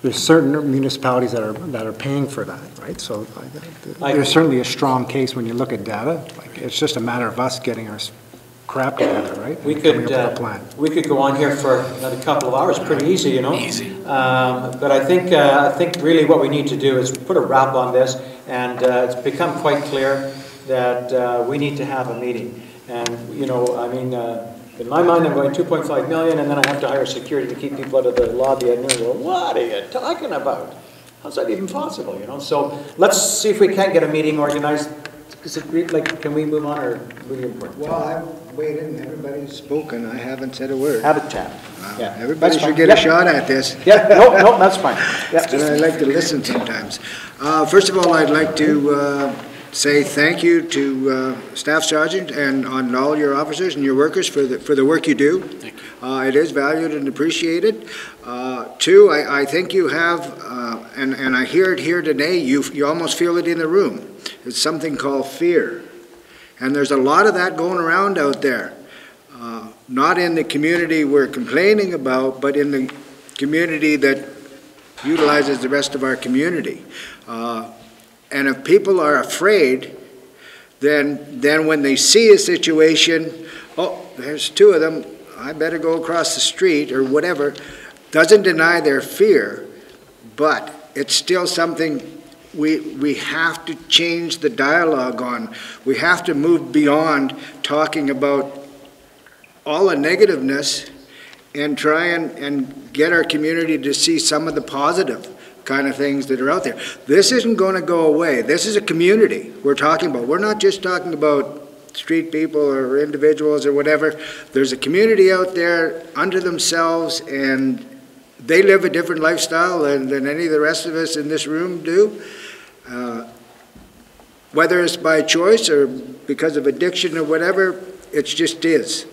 there's certain municipalities that are paying for that, right? So there's certainly a strong case when you look at data. Like, it's just a matter of us getting our crap together, right? We could go on here for another couple of hours, pretty easy, you know. Easy. But I think really what we need to do is put a wrap on this, and it's become quite clear that we need to have a meeting. And you know, I mean, in my mind, I'm going 2.5 million, and then I have to hire security to keep people out of the lobby. And you're going, what are you talking about? How's that even possible? You know. So let's see if we can't get a meeting organized. Is it like, can we move on, or really important? Well, I've waited and everybody's spoken. I haven't said a word. Have a chat. Yeah, everybody should get a shot at this. Yeah, no, that's fine. Yeah. And I like to listen sometimes. First of all, I'd like to say thank you to Staff Sergeant and on all your officers and your workers for the work you do. Thank you. It is valued and appreciated. Two, I think you have, and I hear it here today, you almost feel it in the room. It's something called fear. And there's a lot of that going around out there. Not in the community we're complaining about, but in the community that utilizes the rest of our community. And if people are afraid, then when they see a situation, oh, there's two of them, I better go across the street or whatever, doesn't deny their fear, but it's still something we have to change the dialogue on. We have to move beyond talking about all the negativeness and try and get our community to see some of the positive kind of things that are out there. This isn't going to go away. This is a community we're talking about. We're not just talking about street people or individuals or whatever. There's a community out there under themselves, and they live a different lifestyle than any of the rest of us in this room do. Whether it's by choice or because of addiction or whatever, it just is.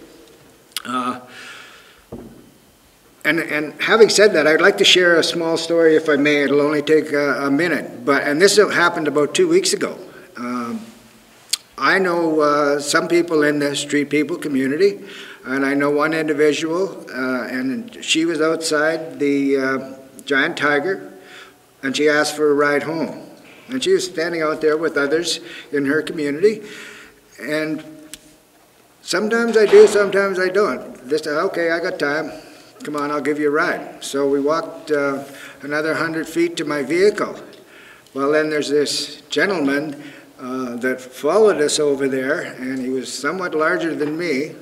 And having said that, I'd like to share a small story, if I may. It'll only take a minute. And this happened about 2 weeks ago. I know some people in the street people community, and I know one individual, and she was outside the Giant Tiger, and she asked for a ride home. And she was standing out there with others in her community, and sometimes I do, sometimes I don't. Just, okay, I got time. Come on, I'll give you a ride. So we walked another 100 feet to my vehicle. Well, then there's this gentleman that followed us over there, and he was somewhat larger than me.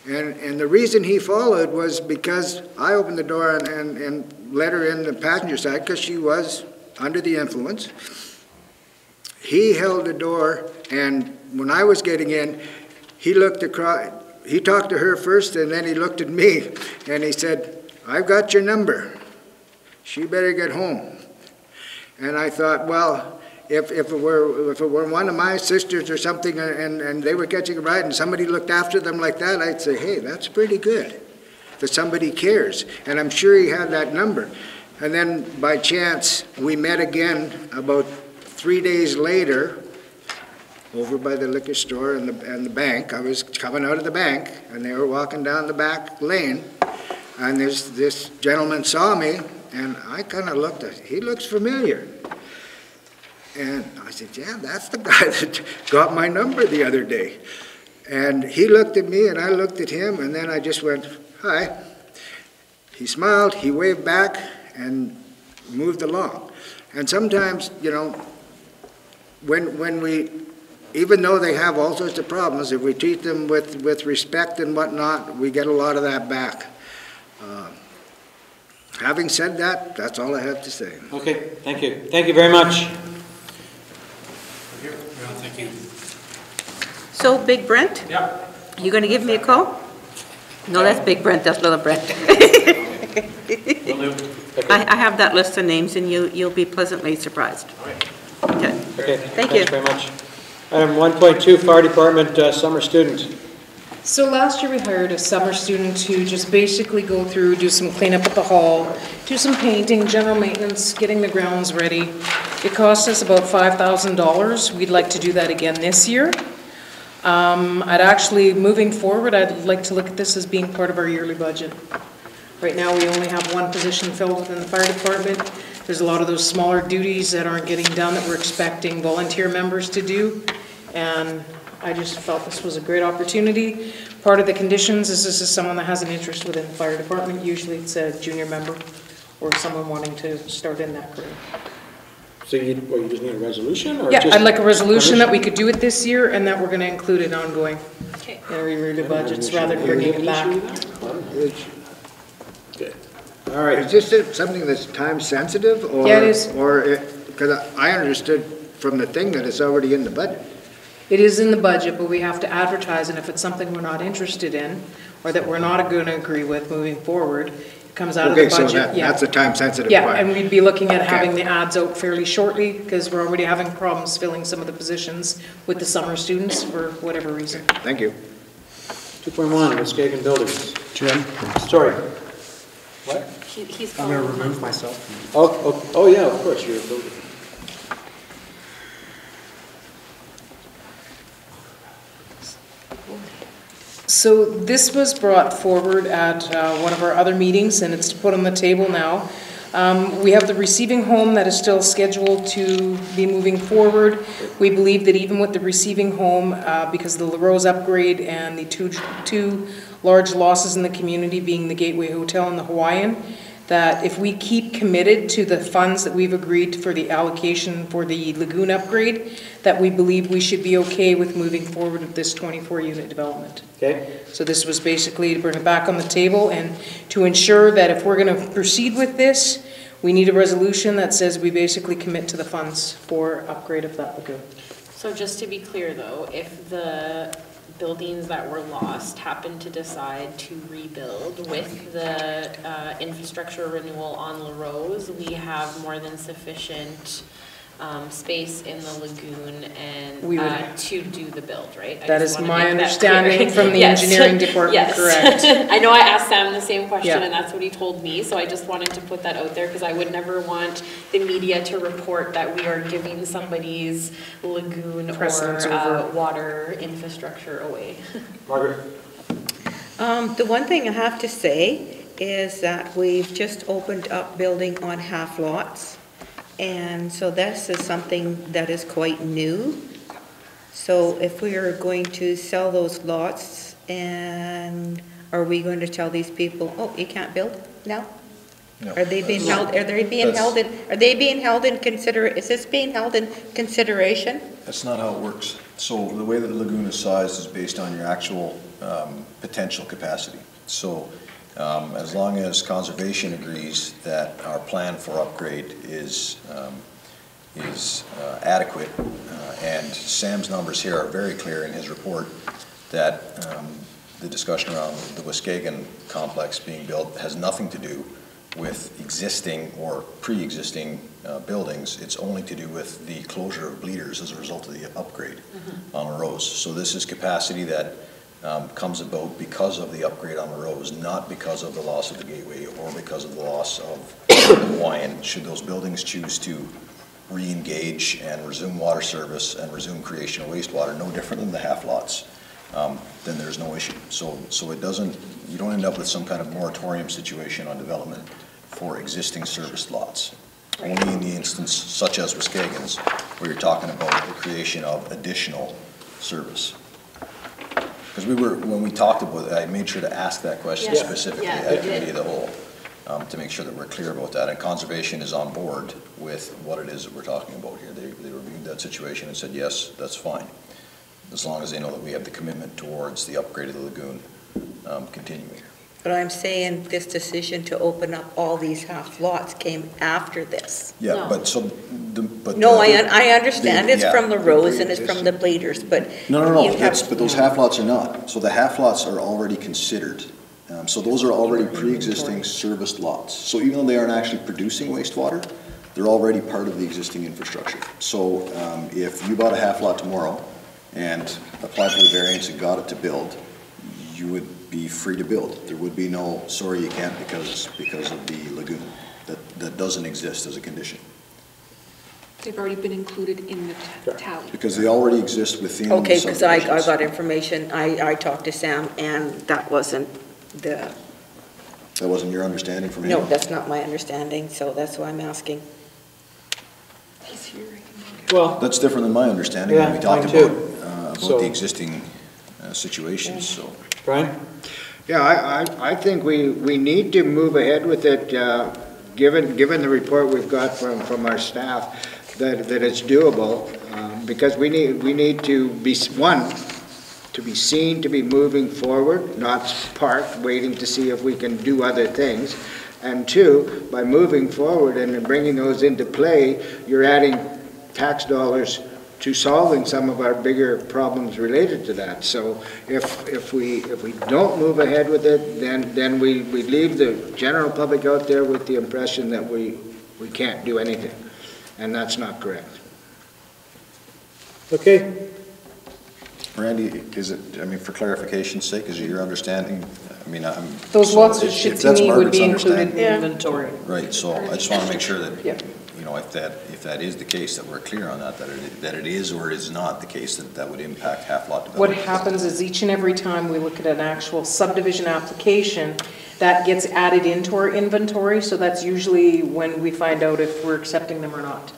And the reason he followed was because I opened the door and let her in the passenger side because she was under the influence. He held the door, and when I was getting in, he looked across. He talked to her first, and then he looked at me, and he said, "I've got your number. She better get home." And I thought, well, if it were one of my sisters or something, and they were catching a ride, and somebody looked after them like that, I'd say, hey, that's pretty good, that somebody cares. And I'm sure he had that number. And then by chance, we met again about 3 days later, over by the liquor store and the bank. I was coming out of the bank, and they were walking down the back lane, and this gentleman saw me, and I kind of looked at him. He looks familiar. And I said, yeah, that's the guy that got my number the other day. And he looked at me, and I looked at him, and then I just went, hi. He smiled, he waved back, and moved along. And sometimes, you know, when we, even though they have all sorts of problems, if we treat them with respect and whatnot, we get a lot of that back. Having said that, that's all I have to say. Okay, thank you. Thank you very much. Thank you. So, Big Brent? Yeah. You gonna give me a call? No, that's Big Brent, that's Little Brent. I have that list of names, and you'll be pleasantly surprised. Okay. Okay, Thank you. thanks very much. Item 1.2, Fire Department summer student. So last year we hired a summer student to just basically go through, do some cleanup at the hall, do some painting, general maintenance, getting the grounds ready. It cost us about $5,000. We'd like to do that again this year. Moving forward, I'd like to look at this as being part of our yearly budget. Right now we only have one position filled within the fire department. There's a lot of those smaller duties that aren't getting done that we're expecting volunteer members to do. And I just felt this was a great opportunity. Part of the conditions is this is someone that has an interest within the fire department. Usually it's a junior member or someone wanting to start in that career. So you just need a resolution? Or Yeah, just I'd like a resolution that we could do it this year and that we're going to include it ongoing Okay. in our yearly budgets rather than bringing it back. Okay. All right. Is this something that's time sensitive, or? Yeah, it is. Because I understood from the thing that it's already in the budget. It is in the budget, but we have to advertise, and if it's something we're not interested in or that we're not going to agree with moving forward, it comes out of the budget. Okay, so that's a time sensitive Yeah, part. and we'd be looking at Okay. having the ads out fairly shortly because we're already having problems filling some of the positions with the summer students for whatever reason. Thank you. 2.1, Muskegon Builders. Jim, Sorry. What? He's I'm going to calling. remove myself. Oh, yeah, of course, you're a builder. So this was brought forward at one of our other meetings, and it's put on the table now. We have the receiving home that is still scheduled to be moving forward. We believe that even with the receiving home, because of the LaRose upgrade and the two large losses in the community being the Gateway Hotel and the Hawaiian, that if we keep committed to the funds that we've agreed for the allocation for the lagoon upgrade, that we believe we should be okay with moving forward with this 24-unit development. Okay. So this was basically to bring it back on the table and to ensure that if we're going to proceed with this, we need a resolution that says we basically commit to the funds for upgrade of that lagoon. So just to be clear though, if the buildings that were lost happen to decide to rebuild with the infrastructure renewal on LaRose, we have more than sufficient space in the lagoon and We would- to do the build, right? I That just is wanna my make that understanding clear. from the Yes. engineering department, Yes. correct. I know I asked Sam the same question, Yeah. and that's what he told me, so I just wanted to put that out there, because I would never want the media to report that we are giving somebody's lagoon Precedence or over. water infrastructure away. Margaret? The one thing I have to say is that we've just opened up building on half lots. And so this is something that is quite new. So if we are going to sell those lots, and are we going to tell these people, oh, you can't build now? No. Are they being held, is this being held in consideration? That's not how it works. So the way that the lagoon is sized is based on your actual potential capacity. So as long as conservation agrees that our plan for upgrade is adequate, and Sam's numbers here are very clear in his report that the discussion around the Waskagan complex being built has nothing to do with existing or pre-existing buildings. It's only to do with the closure of bleeders as a result of the upgrade on the Rose. So this is capacity that comes about because of the upgrade on the Rose, not because of the loss of the gateway or because of the loss of the Hawaiian. Should those buildings choose to re-engage and resume water service and resume creation of wastewater, no different than the half lots, then there's no issue. So it doesn't, you don't end up with some kind of moratorium situation on development for existing serviced lots. Only in the instance such as Waskagan's, where you're talking about the creation of additional service. Because when we talked about it, I made sure to ask that question Yes. specifically Yeah, at we did. committee of the whole, to make sure that we're clear about that. And conservation is on board with what it is that we're talking about here. They reviewed that situation and said, yes, that's fine, as long as they know that we have the commitment towards the upgrade of the lagoon continuing. But I'm saying this decision to open up all these half lots came after this. Yeah, No. but so, No, I understand it's yeah. from the Rose and it's from the Bleeders, but. No, you have- but those half lots are not. So the half lots are already considered. So those are already pre-existing serviced lots. So even though they aren't actually producing wastewater, they're already part of the existing infrastructure. So if you bought a half lot tomorrow and applied for the variance and got it to build, you would be free to build. There would be no, sorry, you can't because of the lagoon. That doesn't exist as a condition. They've already been included in the tally. Because they already exist within the Okay, because I subdivisions. got information, I talked to Sam, and that wasn't the, That wasn't your understanding from him? no, that's not my understanding, so that's why I'm asking. He's here. Well, That's different than my understanding when we Yeah, talked mine too. about So- the existing situations, so. Brian? Yeah, I think we need to move ahead with it, given the report we've got from our staff, that it's doable, because we need to be, one, to be seen to be moving forward, not parked, waiting to see if we can do other things. And two, by moving forward and bringing those into play, you're adding tax dollars to solving some of our bigger problems related to that. So if we don't move ahead with it, then we leave the general public out there with the impression that we can't do anything, and that's not correct. Okay. Randy, is it, I mean, for clarification's sake, is it your understanding? I mean, I'm. Those so lots if- should, if to that's me, would Margaret's be included understanding- in inventory. Right, so I just want to make sure that, Yeah. you know, if that is the case, that we're clear on that it is or is not the case that would impact half lot What development. happens is each and every time we look at an actual subdivision application, that gets added into our inventory, so that's usually when we find out if we're accepting them or not.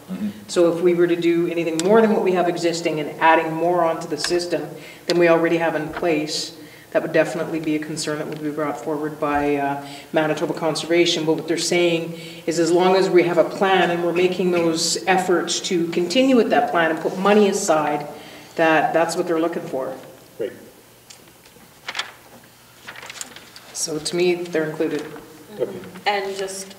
So if we were to do anything more than what we have existing and adding more onto the system than we already have in place, that would definitely be a concern that would be brought forward by Manitoba Conservation. But what they're saying is as long as we have a plan and we're making those efforts to continue with that plan and put money aside, that's what they're looking for. Great. So to me, they're included. Okay. And just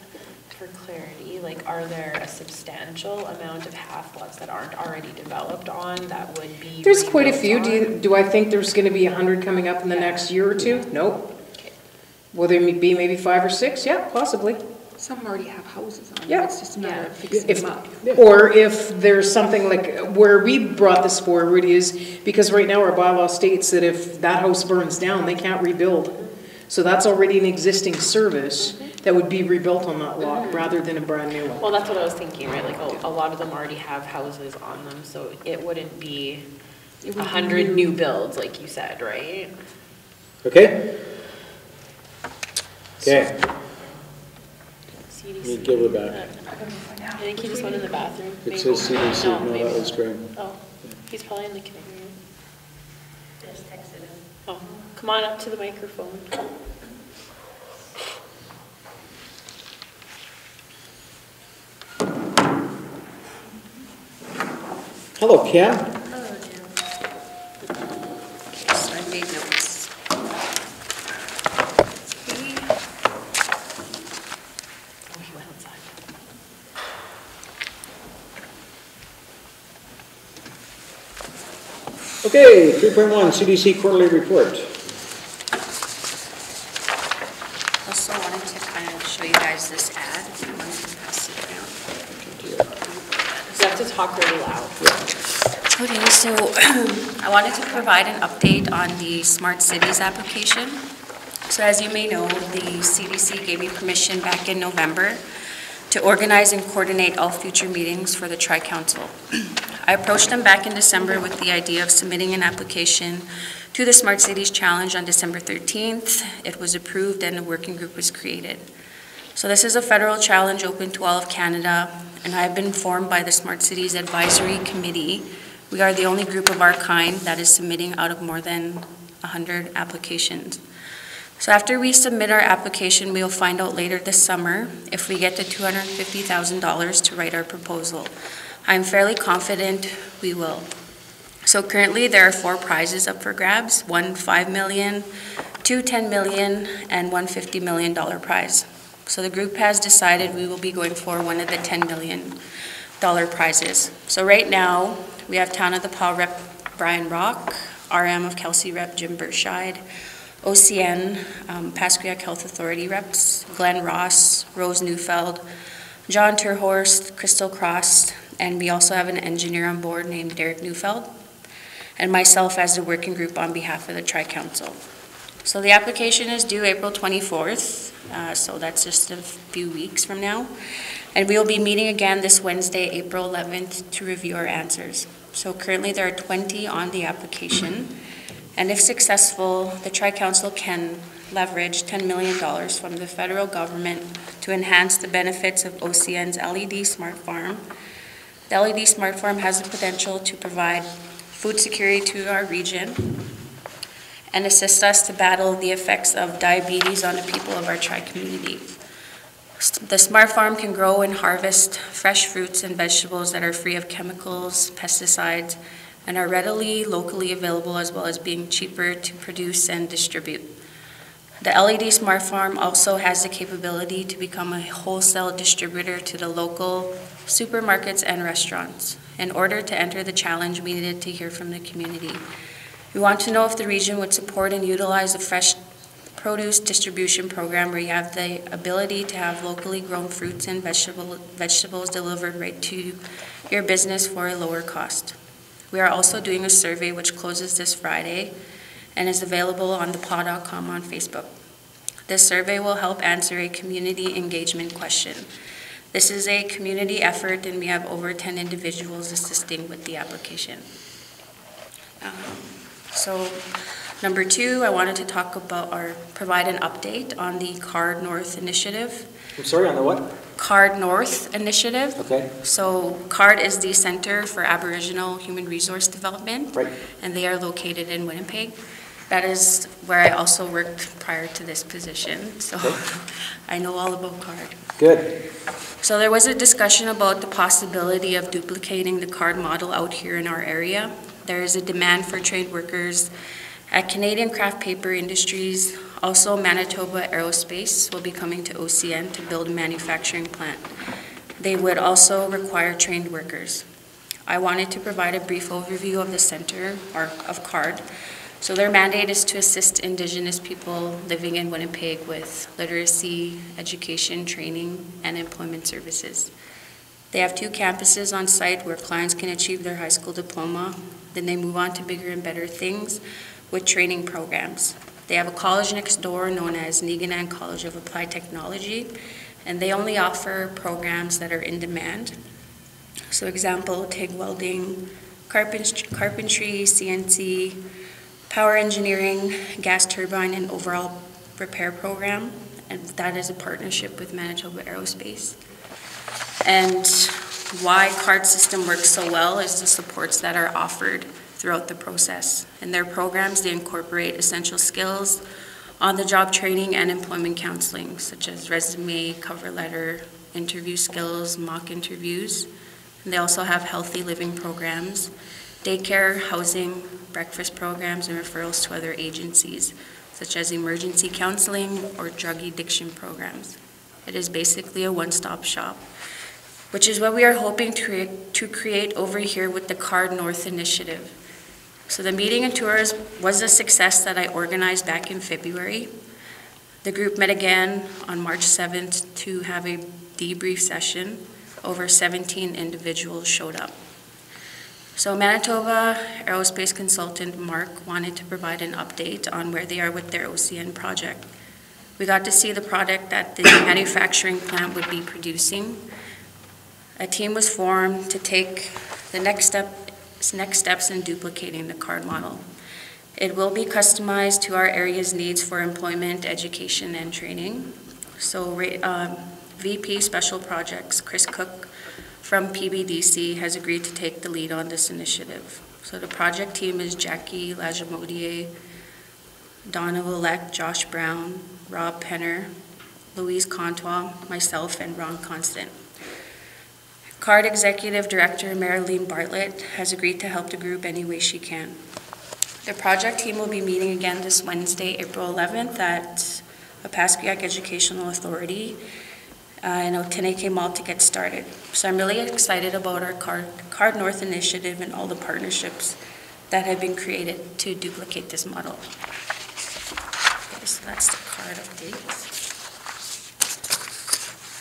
for clarity, like, are there a substantial amount of half lots that aren't already developed on that would be There's quite a rebuilt few. on? Do I think there's gonna be 100 coming up in the next year or two? Nope. Okay. Will there be maybe 5 or 6? Yeah, possibly. Some already have houses on them. Yeah. It's just a matter of fixing If, them up. or if there's something like, where we brought this forward is, because right now our bylaw states that if that house burns down, they can't rebuild. So that's already an existing service that would be rebuilt on that lot, rather than a brand new one. Well, that's what I was thinking, right? Like, a lot of them already have houses on them, so it wouldn't be 100 new builds, like you said, right? Okay? Okay. CDC. Let me give her back. I think he just went in the bathroom. It says CDC, no, maybe that was not. Graham. Oh, he's probably in the committee room. Just texted him. Oh, come on up to the microphone. Hello, Kim. Hello, Jim. Okay, so I made notes. Okay. Oh, he went outside. Okay, 3.1 CDC quarterly report. Also wanted to kind of show you guys this ad. If you want to pass it around. You have to talk really loud. Okay, so I wanted to provide an update on the Smart Cities application. So as you may know, the CDC gave me permission back in November to organize and coordinate all future meetings for the Tri-Council. I approached them back in December with the idea of submitting an application to the Smart Cities Challenge on December 13th. It was approved and a working group was created. So this is a federal challenge open to all of Canada, and I have been informed by the Smart Cities Advisory Committee. We are the only group of our kind that is submitting out of more than 100 applications. So after we submit our application, we will find out later this summer if we get the $250,000 to write our proposal. I'm fairly confident we will. So currently there are 4 prizes up for grabs, one $5 million, 2 $10 million, and one $50 million prize. So the group has decided we will be going for one of the $10 million prizes. So right now, we have Town of the Paw Rep Brian Rock, RM of Kelsey Rep Jim Berscheid, OCN, Pasquia Health Authority reps, Glenn Ross, Rose Neufeld, John Terhorst, Crystal Cross, and we also have an engineer on board named Derek Neufeld, and myself as the working group on behalf of the Tri-Council. So the application is due April 24th, so that's just a few weeks from now. And we will be meeting again this Wednesday, April 11th, to review our answers. So currently there are 20 on the application, and if successful, the Tri-Council can leverage $10 million from the federal government to enhance the benefits of OCN's LED Smart Farm. The LED Smart Farm has the potential to provide food security to our region and assist us to battle the effects of diabetes on the people of our Tri-community. The Smart Farm can grow and harvest fresh fruits and vegetables that are free of chemicals, pesticides, and are readily locally available, as well as being cheaper to produce and distribute. The LED Smart Farm also has the capability to become a wholesale distributor to the local supermarkets and restaurants. In order to enter the challenge, we needed to hear from the community. We want to know if the region would support and utilize the fresh produce distribution program where you have the ability to have locally grown fruits and vegetables delivered right to your business for a lower cost. We are also doing a survey which closes this Friday and is available on thepaw.com on Facebook. This survey will help answer a community engagement question. This is a community effort, and we have over 10 individuals assisting with the application. So number 2, I wanted to talk about or provide an update on the CARD North initiative. I'm sorry, on the what? CARD North initiative. Okay. So CARD is the Center for Aboriginal Human Resource Development. Right. And they are located in Winnipeg. That is where I also worked prior to this position. So Okay. I know all about CARD. Good. So there was a discussion about the possibility of duplicating the CARD model out here in our area. There is a demand for trained workers at Canadian Craft Paper Industries. Also, Manitoba Aerospace will be coming to OCN to build a manufacturing plant. They would also require trained workers. I wanted to provide a brief overview of the center, or of CARD. So their mandate is to assist Indigenous people living in Winnipeg with literacy, education, training, and employment services. They have 2 campuses on site where clients can achieve their high school diploma. Then they move on to bigger and better things with training programs. They have a college next door known as Niiganan College of Applied Technology, and they only offer programs that are in demand. So example, TIG welding, carpentry, CNC, power engineering, gas turbine, and overall repair program, and that is a partnership with Manitoba Aerospace. And why CARD system works so well is the supports that are offered throughout the process. In their programs, they incorporate essential skills, on-the-job training, and employment counseling, such as resume, cover letter, interview skills, mock interviews. And they also have healthy living programs, daycare, housing, breakfast programs, and referrals to other agencies, such as emergency counseling or drug addiction programs. It is basically a one-stop shop, which is what we are hoping to create over here with the CARD North initiative. So the meeting and tours was a success that I organized back in February. The group met again on March 7th to have a debrief session. Over 17 individuals showed up. So Manitoba Aerospace consultant Mark wanted to provide an update on where they are with their OCN project. We got to see the product that the manufacturing plant would be producing. A team was formed to take the next steps in duplicating the CARD model. It will be customized to our area's needs for employment, education, and training. So VP Special Projects, Chris Cook from PBDC, has agreed to take the lead on this initiative. So the project team is Jackie Lajamodier, Donna Willett, Josh Brown, Rob Penner, Louise Contois, myself, and Ron Constant. CARD Executive Director Marilyn Bartlett has agreed to help the group any way she can. The project team will be meeting again this Wednesday, April 11th at Opaskwayak Educational Authority in Otineke Mall to get started. So I'm really excited about our CARD North initiative and all the partnerships that have been created to duplicate this model. Okay, so that's the CARD update.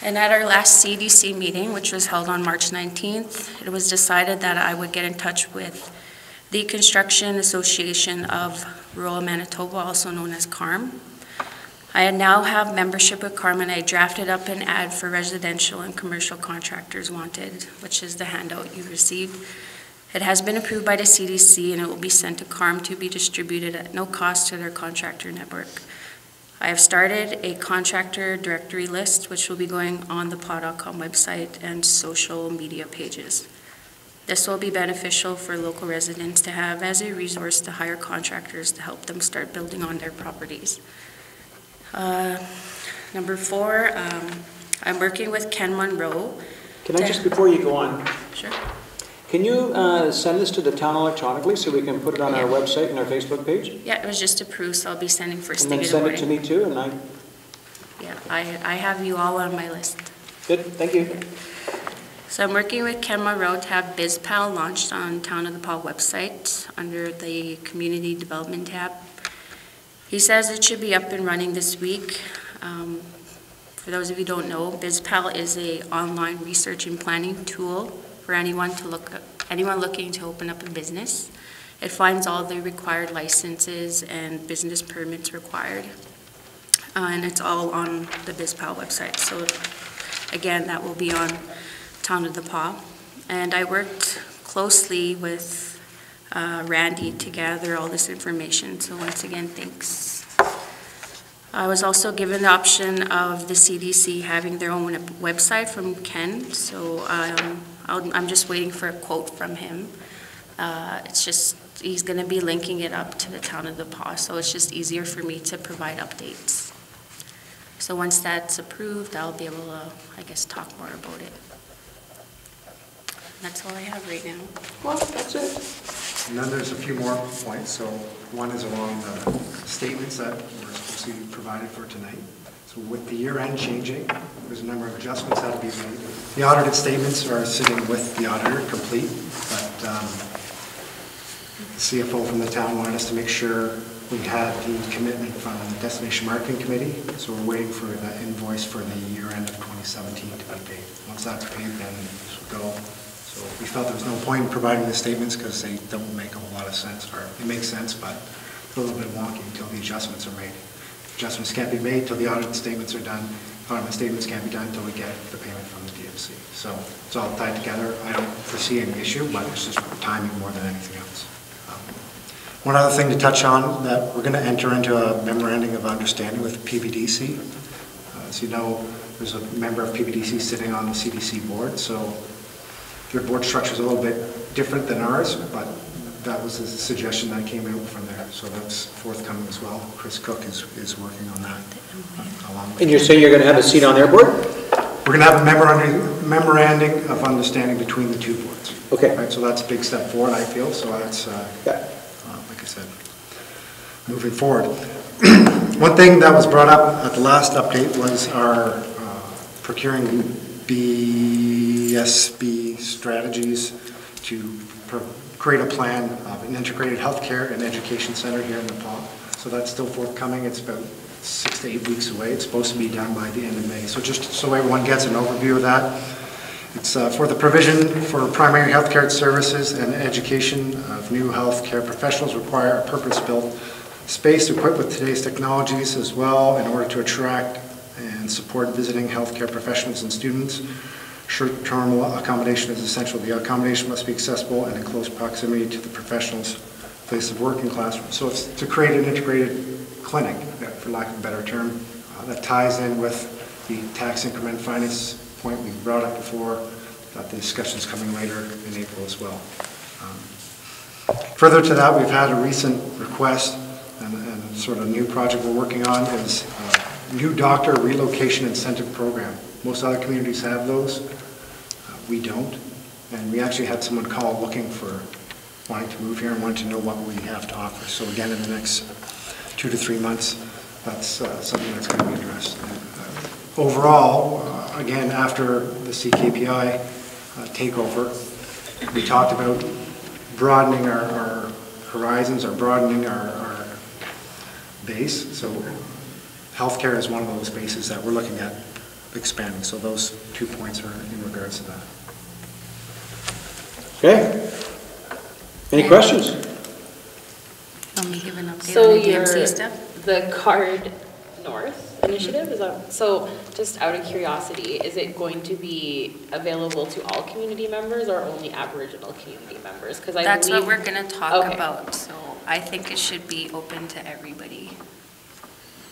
And at our last CDC meeting, which was held on March 19th, it was decided that I would get in touch with the Construction Association of Rural Manitoba, also known as CARM. I now have membership with CARM, and I drafted up an ad for residential and commercial contractors wanted, which is the handout you received. It has been approved by the CDC, and it will be sent to CARM to be distributed at no cost to their contractor network. I have started a contractor directory list, which will be going on the PAW.com website and social media pages. This will be beneficial for local residents to have as a resource to hire contractors to help them start building on their properties. Number 4, I'm working with Ken Monroe. Can I just, before you go on? Sure. Can you send this to the town electronically so we can put it on our website and our Facebook page? Yeah, it was just approved, so I'll be sending first and thing then in the morning. morning. And then send it to me too, and Yeah, I have you all on my list. Good, thank you. So I'm working with Ken Monroe to have BizPal launched on Town of the Paw website under the Community Development tab. He says it should be up and running this week. For those of you who don't know, BizPal is an online research and planning tool for anyone looking to open up a business. It finds all the required licenses and business permits required. And it's all on the BizPal website. So again, that will be on Town of the Paw. And I worked closely with Randy to gather all this information. So once again, thanks. I was also given the option of the CDC having their own website from Ken. So I'm just waiting for a quote from him. It's just, he's going to be linking it up to the Town of the Paw. So it's just easier for me to provide updates. So once that's approved, I'll be able to, I guess, talk more about it. That's all I have right now. Well, that's it. And then there's a few more points. So one is along the statements that were supposed to be provided for tonight. So with the year end changing, there's a number of adjustments that have to be made. The audited statements are sitting with the auditor complete, but CFO from the town wanted us to make sure we had the commitment from the Destination Marketing Committee, so we're waiting for the invoice for the year end of 2017 to be paid. Once that's paid, then we'll go. So we felt there was no point in providing the statements because they don't make a whole lot of sense, or it makes sense, but it's a little bit wonky until the adjustments are made. Adjustments can't be made till the audit statements are done. Audit statements can't be done until we get the payment from the DFC. So it's all tied together. I don't foresee any issue, but it's just timing more than anything else. One other thing to touch on, that we're going to enter into a memorandum of understanding with PBDC. As you know, there's a member of PBDC sitting on the CDC board, so their board structure is a little bit different than ours, but that was a suggestion that came out from there, so that's forthcoming as well. Chris Cook is working on that. Along with And you're saying you're going to have a seat on their board? We're going to have a memorandum of understanding between the two boards. Okay. Right, so that's a big step forward, I feel, so that's, like I said, moving forward. One thing that was brought up at the last update was our procuring BSB strategies to create a plan of an integrated healthcare and education center here in Nepal. So that's still forthcoming. It's about 6 to 8 weeks away. It's supposed to be done by the end of May. So just so everyone gets an overview of that, it's for the provision for primary healthcare services and education of new healthcare professionals require a purpose-built space equipped with today's technologies as well in order to attract and support visiting healthcare professionals and students. Short-term accommodation is essential. The accommodation must be accessible and in close proximity to the professional's place of work and classroom. So it's to create an integrated clinic, for lack of a better term, that ties in with the tax increment finance point we brought up before, that the discussion's coming later in April as well. Further to that, we've had a recent request and sort of new project we're working on is a new doctor relocation incentive program. Most other communities have those. We don't. And we actually had someone call looking for wanting to move here and wanting to know what we have to offer. So again, in the next 2 to 3 months, that's something that's going to be addressed. Overall, again, after the CKPI takeover, we talked about broadening our horizons, or broadening our base. So healthcare is one of those bases that we're looking at expanding. So those 2 points are in regards to that. Okay. Any questions? Want me to give an update So on the DMC stuff? the Card North initiative, is that, so just out of curiosity, is it going to be available to all community members or only Aboriginal community members? Because I That's what believe- we're gonna talk Okay. about, so I think it should be open to everybody.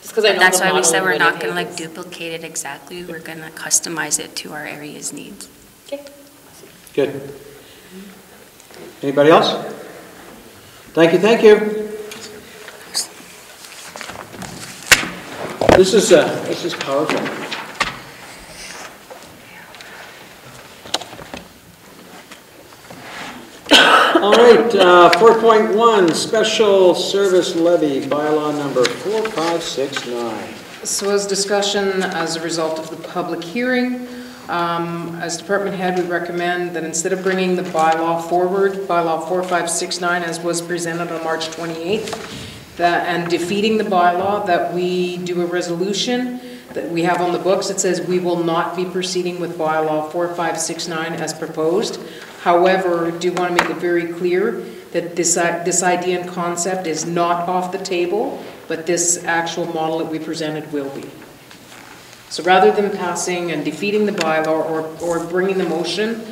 Just 'cause I know That's the why we model said in we're not Winnipeg gonna like is- duplicate it exactly, we're gonna customize it to our area's needs. Okay. Good. Anybody else? Thank you, thank you. This is powerful. All right, 4.1, special service levy, bylaw number 4569. So as discussion as a result of the public hearing, as department head, we recommend that instead of bringing the bylaw forward, bylaw 4569 as was presented on March 28th, and defeating the bylaw, that we do a resolution that we have on the books that says we will not be proceeding with bylaw 4569 as proposed. However, do want to make it very clear that this idea and concept is not off the table, but this actual model that we presented will be. So rather than passing and defeating the bylaw or bringing the motion,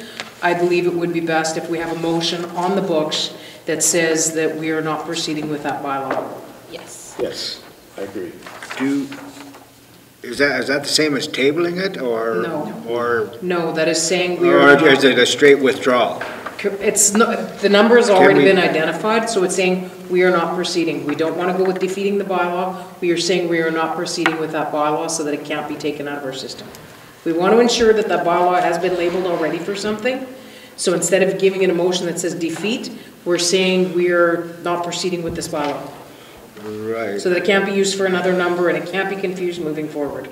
I believe it would be best if we have a motion on the books that says that we are not proceeding with that bylaw. Yes. Yes, I agree. Is that the same as tabling it, or? No. Or, No, that is saying we are or not. is it a straight withdrawal? It's not, the number's already we- been identified, so it's saying we are not proceeding. We don't want to go with defeating the bylaw. We are saying we are not proceeding with that bylaw so that it can't be taken out of our system. We want to ensure that that bylaw has been labeled already for something. So instead of giving it a motion that says defeat, we're saying we're not proceeding with this bylaw. Right. So that it can't be used for another number and it can't be confused moving forward.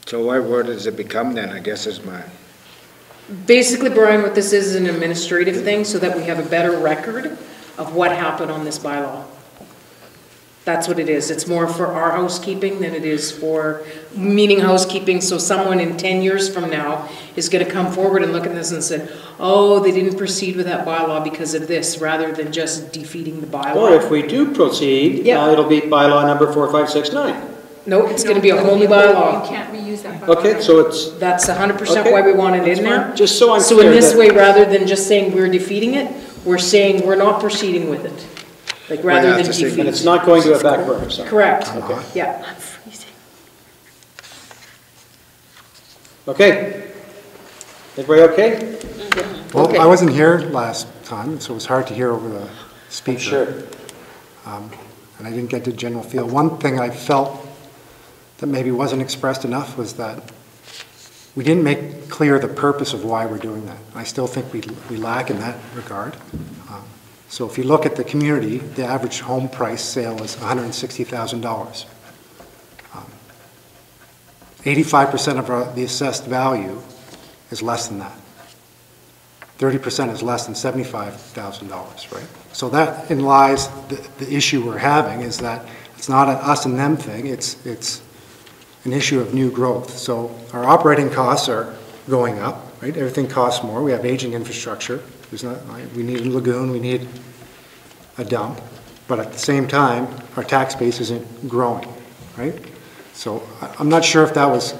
So what word does it become then, I guess is my, Basically, Brian, what this is an administrative thing so that we have a better record of what happened on this bylaw. That's what it is. It's more for our housekeeping than it is for, meaning housekeeping, so someone in 10 years from now is gonna come forward and look at this and say, oh, they didn't proceed with that bylaw because of this, rather than just defeating the bylaw. Or if we do proceed, Yeah. it'll be bylaw number 4569. No, it's gonna be a whole new bylaw. You can't reuse that bylaw. Okay, so it's, That's 100% Okay, why we want it that's in there. fine. Just so I'm So in clear this that- way, rather than just saying we're defeating it, we're saying we're not proceeding with it. Like, rather have than to say- and defeat. it's not going to a back burner, sorry. Correct, Okay. yeah. Okay. Everybody okay? Well, Okay. I wasn't here last time, so it was hard to hear over the speaker. Sure. And I didn't get the general feel. One thing I felt that maybe wasn't expressed enough was that we didn't make clear the purpose of why we're doing that. I still think we lack in that regard. So if you look at the community, the average home price sale is $160,000. 85% of the assessed value is less than that. 30% is less than $75,000, right? So that in lies the issue we're having, is that it's not an us and them thing, it's an issue of new growth. So our operating costs are going up, right? Everything costs more. We have aging infrastructure. We need a lagoon, we need a dump, but at the same time, our tax base isn't growing, right? So I'm not sure if that was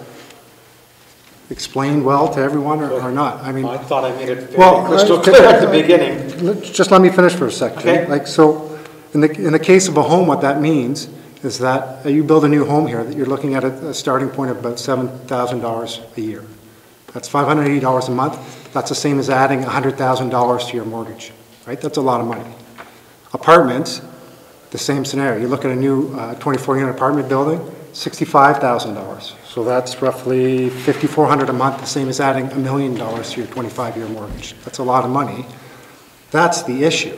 explained well to everyone or not. I mean, I thought I made it well, very crystal clear at the beginning. just let me finish for a second. Okay. Like, so, in the case of a home, what that means is that you build a new home here, that you're looking at a starting point of about $7,000 a year. That's $580 a month. That's the same as adding $100,000 to your mortgage, right? That's a lot of money. Apartments, the same scenario. You look at a new 24-unit apartment building, $65,000. So that's roughly $5,400 a month, the same as adding $1 million to your 25-year mortgage. That's a lot of money. That's the issue.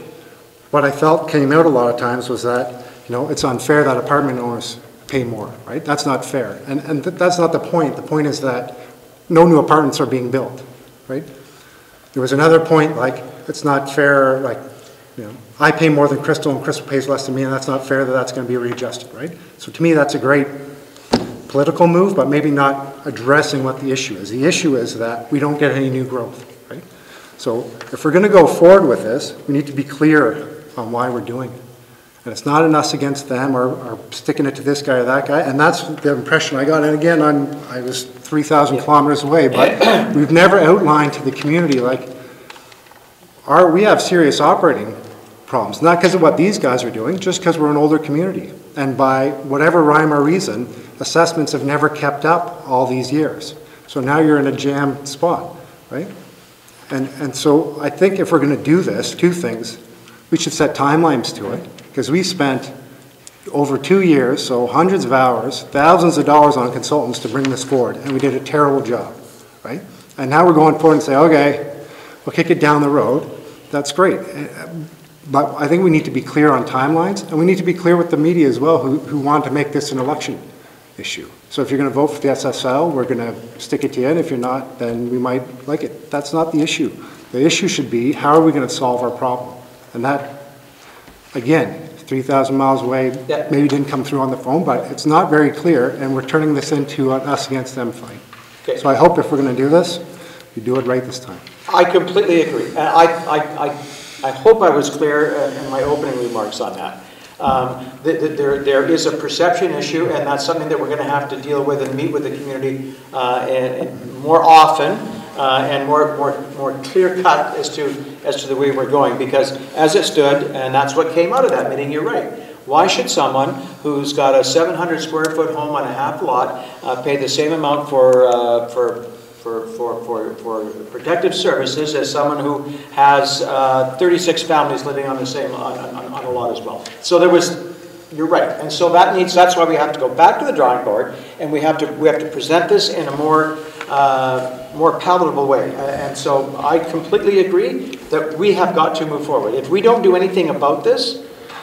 What I felt came out a lot of times was that, it's unfair that apartment owners pay more, right? That's not fair. And that's not the point. The point is that no new apartments are being built, right? There was another point, like, it's not fair, like, I pay more than Crystal and Crystal pays less than me, and that's not fair that that's going to be readjusted, right? So to me, that's a great political move, but maybe not addressing what the issue is. The issue is that we don't get any new growth, right? So if we're going to go forward with this, we need to be clear on why we're doing it. And it's not an us against them or sticking it to this guy or that guy, and that's the impression I got. And again, I was 3,000 kilometers away, but we've never outlined to the community, like, we have serious operating problems, not because of what these guys are doing, just because we're an older community. And by whatever rhyme or reason, assessments have never kept up all these years. So now you're in a jammed spot, right? And so I think if we're going to do this, two things, we should set timelines to it, because we spent over 2 years, so hundreds of hours, thousands of dollars on consultants to bring this forward, and we did a terrible job, right? And now we're going forward and say, okay, we'll kick it down the road. That's great. But I think we need to be clear on timelines, and we need to be clear with the media as well, who want to make this an election issue. So if you're going to vote for the SSL, we're going to stick it to you, and if you're not, then we might like it. That's not the issue. The issue should be, how are we going to solve our problem? And that, again, 3,000 miles away, maybe didn't come through on the phone, but it's not very clear, and we're turning this into an us against them fight. Okay. So I hope if we're going to do this, we do it right this time. I completely agree. I hope I was clear in my opening remarks on that. There is a perception issue, and that's something that we're going to have to deal with and meet with the community and more often and more clear cut as to the way we're going. Because as it stood, and that's what came out of that meeting, you're right. Why should someone who's got a 700 square foot home on a half lot pay the same amount for protective services as someone who has 36 families living on the same on a lot as well? So you're right, and so that's why we have to go back to the drawing board, and we have to present this in a more palatable way. And so I completely agree that we have got to move forward. If we don't do anything about this,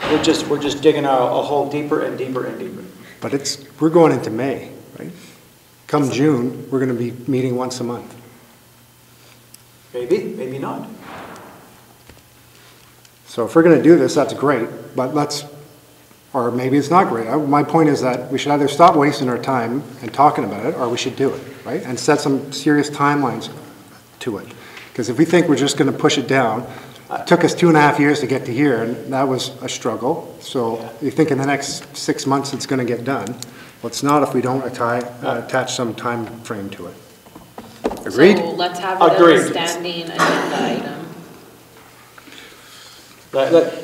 we're just digging a hole deeper and deeper and deeper. But we're going into May, right? Come June, we're going to be meeting once a month. Maybe, maybe not. So if we're going to do this, that's great, but let's, or maybe it's not great. My point is that we should either stop wasting our time and talking about it, or we should do it, right? And set some serious timelines to it. Because if we think we're just going to push it down, it took us 2.5 years to get to here, and that was a struggle. So you think in the next 6 months it's going to get done. Well, it's not if we don't attach some time frame to it. Agreed? So let's have it as a standing agenda item.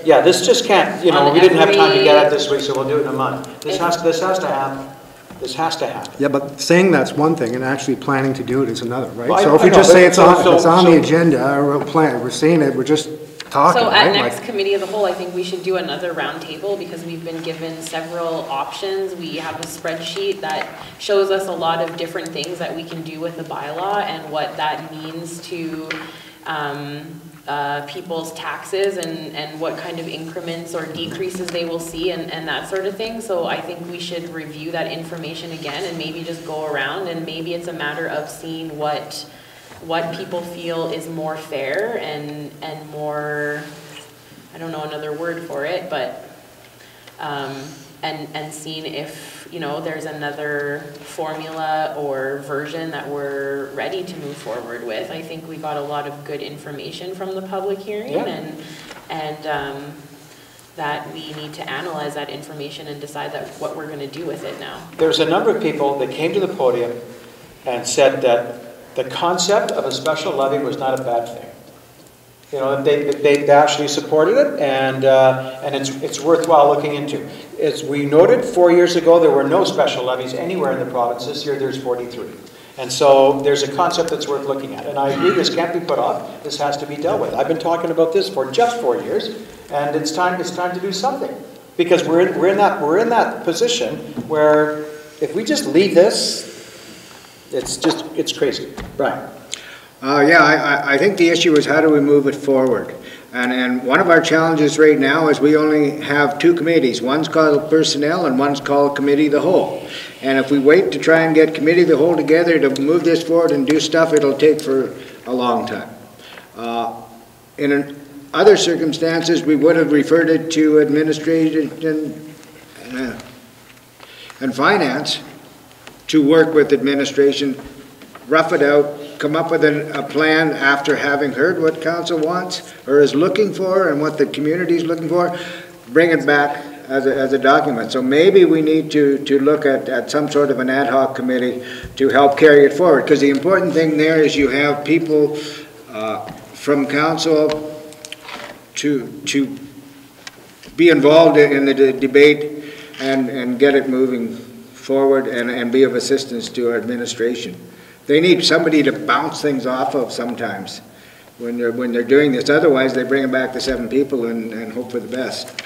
Yeah, this just can't, you know, we didn't have time to get at this week, so we'll do it in a month. This has to happen. This has to happen. Yeah, but saying that's one thing and actually planning to do it is another, right? Well, So if I we know, just but say it's so- on the agenda, or we'll plan, we're saying it, we're just talking, So right? at next Like- committee of the whole, I think we should do another roundtable because we've been given several options. We have a spreadsheet that shows us a lot of different things that we can do with the bylaw and what that means to people's taxes and what kind of increments or decreases they will see and that sort of thing. So I think we should review that information again and maybe just go around, and maybe it's a matter of seeing what people feel is more fair and more, I don't know another word for it, but and seeing if, you know, there's another formula or version that we're ready to move forward with. I think we got a lot of good information from the public hearing, and that we need to analyze that information and decide that what we're going to do with it now. There's a number of people that came to the podium and said that the concept of a special levy was not a bad thing. You know, they actually supported it, and it's worthwhile looking into. As we noted, 4 years ago, there were no special levies anywhere in the province. This year, there's 43. And so there's a concept that's worth looking at. And I agree, this can't be put off. This has to be dealt with. I've been talking about this for just 4 years, and it's time to do something. Because we're in that position where if we just leave this, it's crazy. Brian. Yeah, I think the issue is how do we move it forward? And one of our challenges right now is we only have two committees. One's called Personnel and one's called Committee of the Whole. And if we wait to try and get Committee of the Whole together to move this forward and do stuff, it'll take for a long time. In other circumstances, we would have referred it to Administration and Finance to work with administration, rough it out, come up with a plan after having heard what council wants or is looking for and what the community is looking for, bring it back as a document. So maybe we need to look at some sort of an ad hoc committee to help carry it forward. Because the important thing there is you have people from council to be involved in the debate and get it moving forward and be of assistance to our administration. They need somebody to bounce things off of sometimes when they're doing this. Otherwise, they bring it back to 7 people and hope for the best.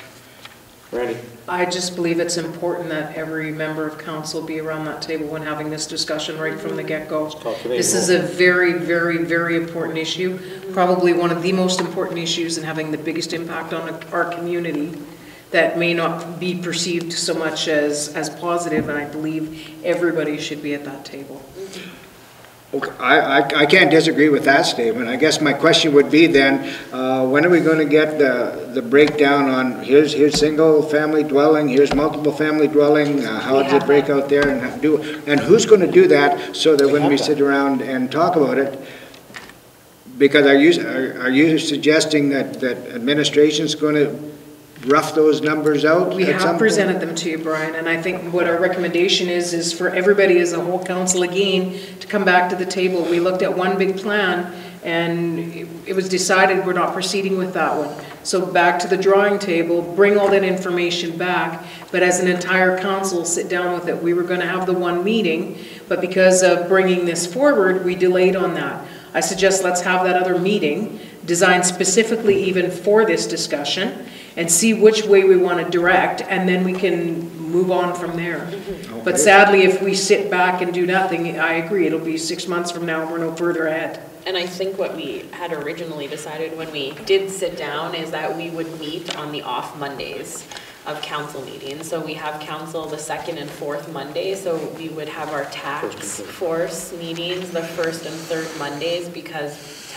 Randy. I just believe it's important that every member of council be around that table when having this discussion right from the get-go. This is a very, very, very important issue, probably one of the most important issues and having the biggest impact on our community that may not be perceived so much as positive, and I believe everybody should be at that table. Okay, I can't disagree with that statement. I guess my question would be then, when are we going to get the breakdown on here's single family dwelling, here's multiple family dwelling, how does it break out there, and who's going to do that so that when we sit around and talk about it? Because are you suggesting that administration's going to rough those numbers out? We have presented them to you, Brian, and I think what our recommendation is for everybody as a whole council again to come back to the table. We looked at one big plan and it was decided we're not proceeding with that one. So back to the drawing table, bring all that information back, but as an entire council sit down with it. We were going to have the one meeting, but because of bringing this forward, we delayed on that. I suggest let's have that other meeting designed specifically even for this discussion and see which way we want to direct, and then we can move on from there. Okay. But sadly, if we sit back and do nothing, I agree, it'll be 6 months from now and we're no further ahead. And I think what we had originally decided when we did sit down is that we would meet on the off Mondays of council meetings. So we have council the 2nd and 4th Monday, so we would have our tax force meetings the 1st and 3rd Mondays, because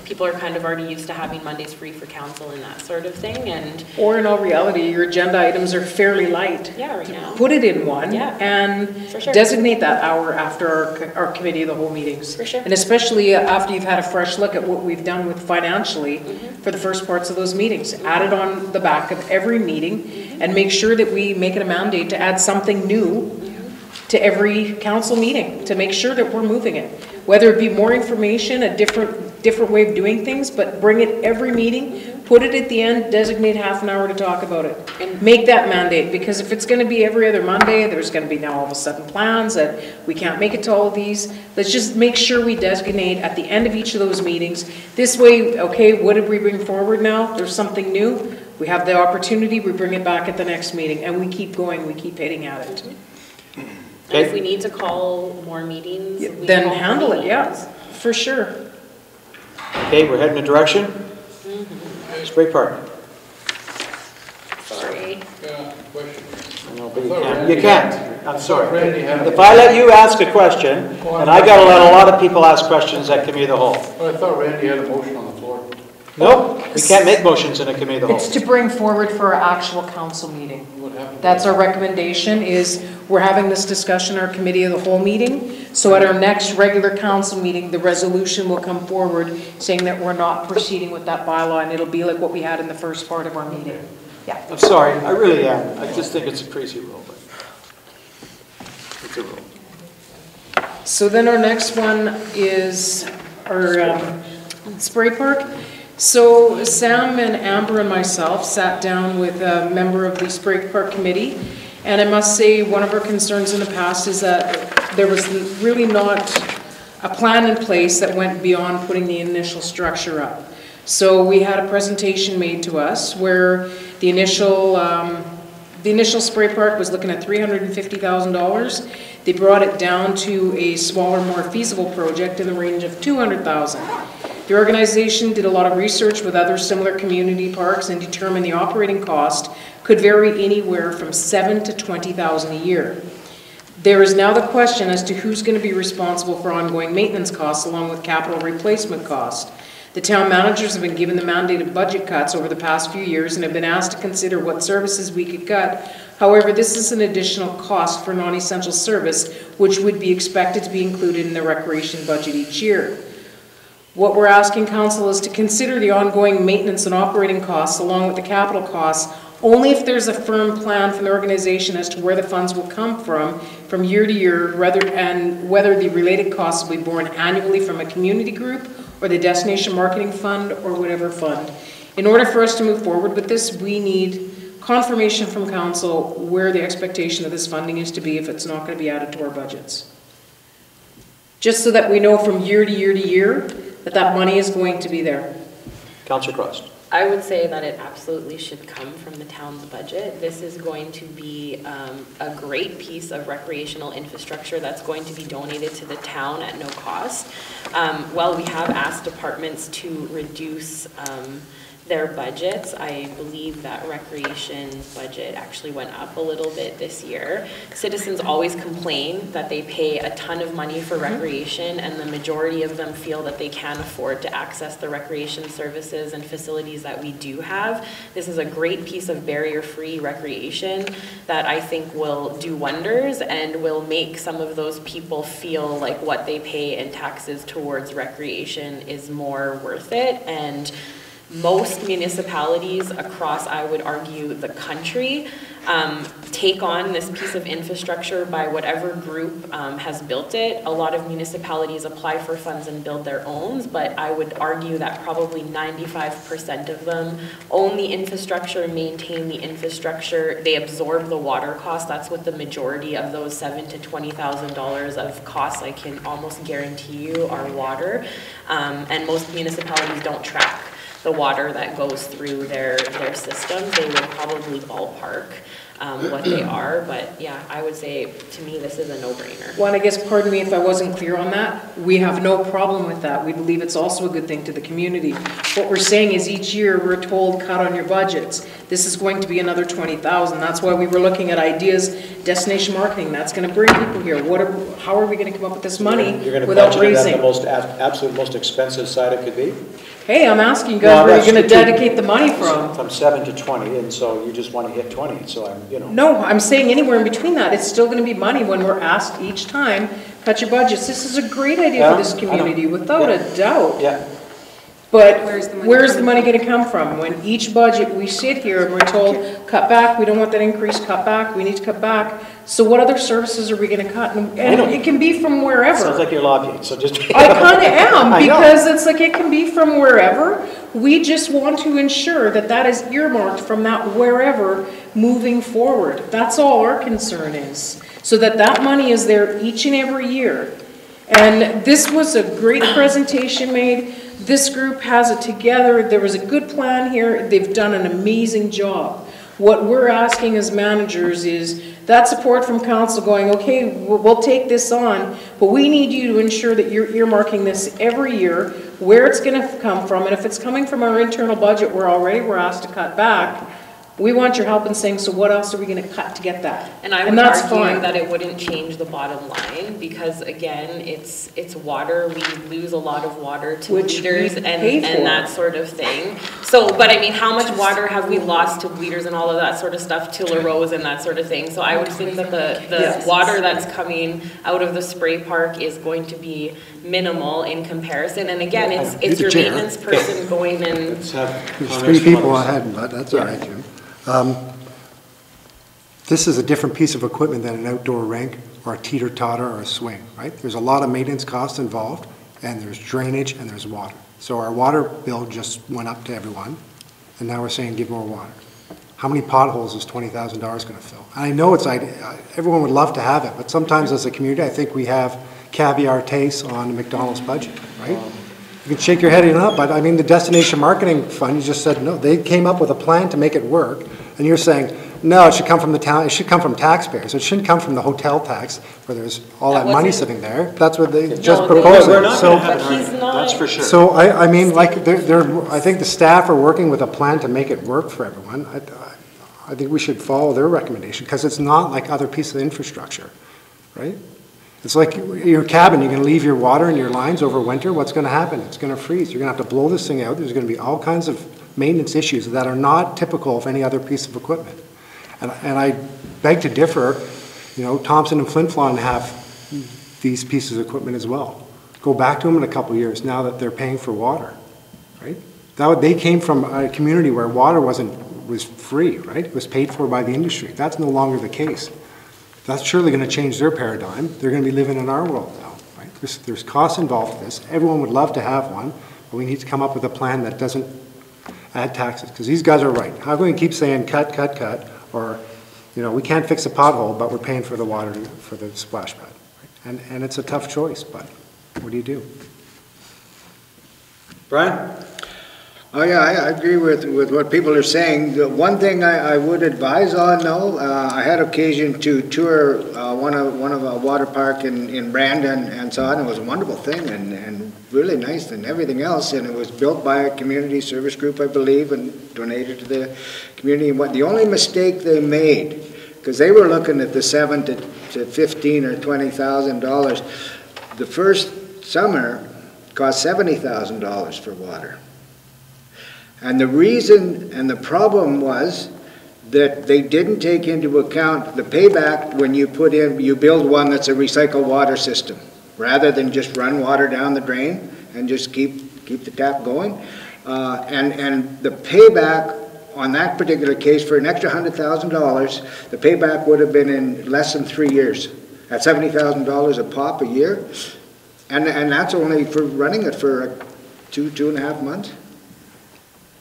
people are kind of already used to having Mondays free for council and that sort of thing, and. Or in all reality, your agenda items are fairly light. Yeah, right now. Put it in one. Yeah. And For sure. designate that hour after our committee of the whole meetings. For sure. And especially after you've had a fresh look at what we've done with financially for the first parts of those meetings. Add it on the back of every meeting and make sure that we make it a mandate to add something new to every council meeting, to make sure that we're moving it. Whether it be more information, a different way of doing things, but bring it every meeting, put it at the end, designate half an hour to talk about it. And make that mandate, because if it's gonna be every other Monday, there's gonna be now all of a sudden plans that we can't make it to all of these. Let's just make sure we designate at the end of each of those meetings. This way, okay, what did we bring forward now? There's something new. We have the opportunity, we bring it back at the next meeting, and we keep going, we keep hitting at it. And if we need to call more meetings, we Then call more handle it, yeah, meetings. for sure. Okay, we're heading in a direction. Spray Park. Sorry. No, but you can't. I'm sorry. If I let you ask a question, and I gotta let a lot of people ask questions at committee of the whole. I thought Randy had a motion on the floor. Nope, we can't make motions in a committee of the whole. It's to bring forward for our actual council meeting. That's our recommendation, is we're having this discussion in our committee of the whole meeting. So at our next regular council meeting, the resolution will come forward saying that we're not proceeding with that bylaw, and it'll be like what we had in the first part of our meeting. Yeah. I'm sorry, I really am. I just think it's a crazy rule, but it's a rule. So then our next one is our spray park. So Sam and Amber and myself sat down with a member of the spray park committee, and I must say one of our concerns in the past is that there was really not a plan in place that went beyond putting the initial structure up. So we had a presentation made to us where the initial spray park was looking at $350,000. They brought it down to a smaller, more feasible project in the range of $200,000. The organization did a lot of research with other similar community parks and determined the operating cost could vary anywhere from $7,000 to $20,000 a year. There is now the question as to who's going to be responsible for ongoing maintenance costs along with capital replacement costs. The town managers have been given the mandate of budget cuts over the past few years and have been asked to consider what services we could cut. However, this is an additional cost for non-essential service, which would be expected to be included in the recreation budget each year. What we're asking council is to consider the ongoing maintenance and operating costs along with the capital costs only if there's a firm plan from the organization as to where the funds will come from year to year, and whether the related costs will be borne annually from a community group or the destination marketing fund or whatever fund. In order for us to move forward with this, we need confirmation from council where the expectation of this funding is to be if it's not going to be added to our budgets. Just so that we know from year to year to year that that money is going to be there. Councillor Cross. I would say that it absolutely should come from the town's budget. This is going to be a great piece of recreational infrastructure that's going to be donated to the town at no cost. While we have asked departments to reduce their budgets, I believe that recreation budget actually went up a little bit this year. Citizens always complain that they pay a ton of money for recreation, and the majority of them feel that they can't afford to access the recreation services and facilities that we do have. This is a great piece of barrier-free recreation that I think will do wonders and will make some of those people feel like what they pay in taxes towards recreation is more worth it. And most municipalities across, I would argue, the country take on this piece of infrastructure by whatever group has built it. A lot of municipalities apply for funds and build their own, but I would argue that probably 95% of them own the infrastructure, maintain the infrastructure, they absorb the water cost. That's what the majority of those $7,000 to $20,000 of costs, I can almost guarantee you, are water. And most municipalities don't track the water that goes through their systems. They would probably ballpark. what they are, but yeah, I would say, to me, this is a no-brainer. Well, and I guess, pardon me if I wasn't clear on that, we have no problem with that. We believe it's also a good thing to the community. What we're saying is each year we're told, cut on your budgets. This is going to be another 20,000. That's why we were looking at ideas, destination marketing, that's gonna bring people here. How are we gonna come up with this money without raising? You're going to budget it at the absolute most expensive side it could be? Hey, I'm asking you guys, where are you gonna dedicate the money from? From 7 to 20, and so you just want to hit 20, so I'm. No, I'm saying anywhere in between that. It's still gonna be money when we're asked each time, cut your budgets. This is a great idea for this community, without a doubt. Yeah. But where's the money gonna come from? When each budget, we sit here and we're told, cut back, we don't want that increase, cut back, we need to cut back. So what other services are we gonna cut? And it can be from wherever. Sounds like you're lobbying, so just. I kinda am, because it's like it can be from wherever. We just want to ensure that that is earmarked from that wherever moving forward. That's all our concern is. So that that money is there each and every year. And this was a great presentation made. This group has it together. There was a good plan here. They've done an amazing job. What we're asking as managers is that support from council going, okay, we'll take this on, but we need you to ensure that you're earmarking this every year, where it's going to come from, and if it's coming from our internal budget where already we're asked to cut back, we want your help in saying, so what else are we going to cut to get that? And I would argue that it wouldn't change the bottom line, because again, it's water. We lose a lot of water to bleeders and that sort of thing. So, but I mean, how much water have we lost to bleeders and all of that sort of stuff, to LaRose and that sort of thing? So I would think that the water that's coming out of the spray park is going to be minimal in comparison. And again, it's your maintenance person going and. There's 3 people ahead, but that's all right, Jim. This is a different piece of equipment than an outdoor rink or a teeter-totter or a swing, right? There's a lot of maintenance costs involved, and there's drainage and there's water. So our water bill just went up to everyone, and now we're saying give more water. How many potholes is $20,000 going to fill? And I know everyone would love to have it, but sometimes as a community, I think we have caviar tastes on the McDonald's budget, right? You can shake your head, but I mean, the Destination Marketing Fund, you just said no. They came up with a plan to make it work, and you're saying, no, it should come from the town, it should come from taxpayers. It shouldn't come from the hotel tax, where there's all that money sitting there. That's what they just proposed. We're not going to have it, that's for sure. So, I mean, like, I think the staff are working with a plan to make it work for everyone. I think we should follow their recommendation, because it's not like other pieces of infrastructure, right? It's like your cabin, you're going to leave your water and your lines over winter, what's going to happen? It's going to freeze. You're going to have to blow this thing out. There's going to be all kinds of maintenance issues that are not typical of any other piece of equipment. And I beg to differ, Thompson and Flin Flon have these pieces of equipment as well. Go back to them in a couple of years now that they're paying for water, right? They came from a community where water was free, right? It was paid for by the industry. That's no longer the case. That's surely going to change their paradigm. They're going to be living in our world now, right? There's costs involved with this. Everyone would love to have one, but we need to come up with a plan that doesn't add taxes, because these guys are right. How can we keep saying cut, cut, cut, or, we can't fix a pothole, but we're paying for the water for the splash pad, right? And it's a tough choice, but what do you do? Brian? Oh yeah, I agree with what people are saying. The one thing I would advise on, though, I had occasion to tour one of a water park in Brandon and so on. It was a wonderful thing and really nice and everything else. And it was built by a community service group, I believe, and donated to the community. And the only mistake they made, because they were looking at the $7,000 to $15,000 or $20,000, the first summer cost $70,000 for water. And the reason and the problem was that they didn't take into account the payback when you build one that's a recycled water system, rather than just run water down the drain and just keep the tap going. And the payback on that particular case for an extra $100,000, the payback would have been in less than 3 years, at $70,000 a pop a year. And that's only for running it for 2.5 months.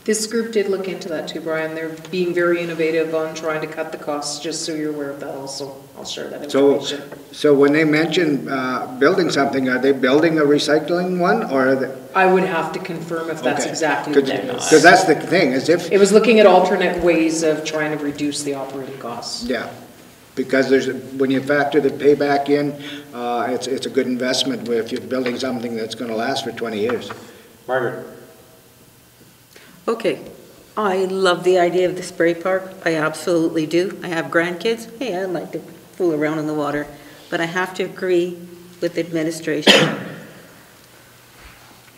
This group did look into that too, Brian. They're being very innovative on trying to cut the costs, just so you're aware of that also. I'll share that information. So when they mention building something, are they building a recycling one, or are they? I would have to confirm if that's Okay. exactly what it is. Because that's the thing, is if, It was looking at alternate ways of trying to reduce the operating costs. yeah, because when you factor the payback in, it's a good investment if you're building something that's gonna last for 20 years. Margaret? Okay, I love the idea of the spray park. I absolutely do. I have grandkids. Hey, I like to fool around in the water. But I have to agree with the administration.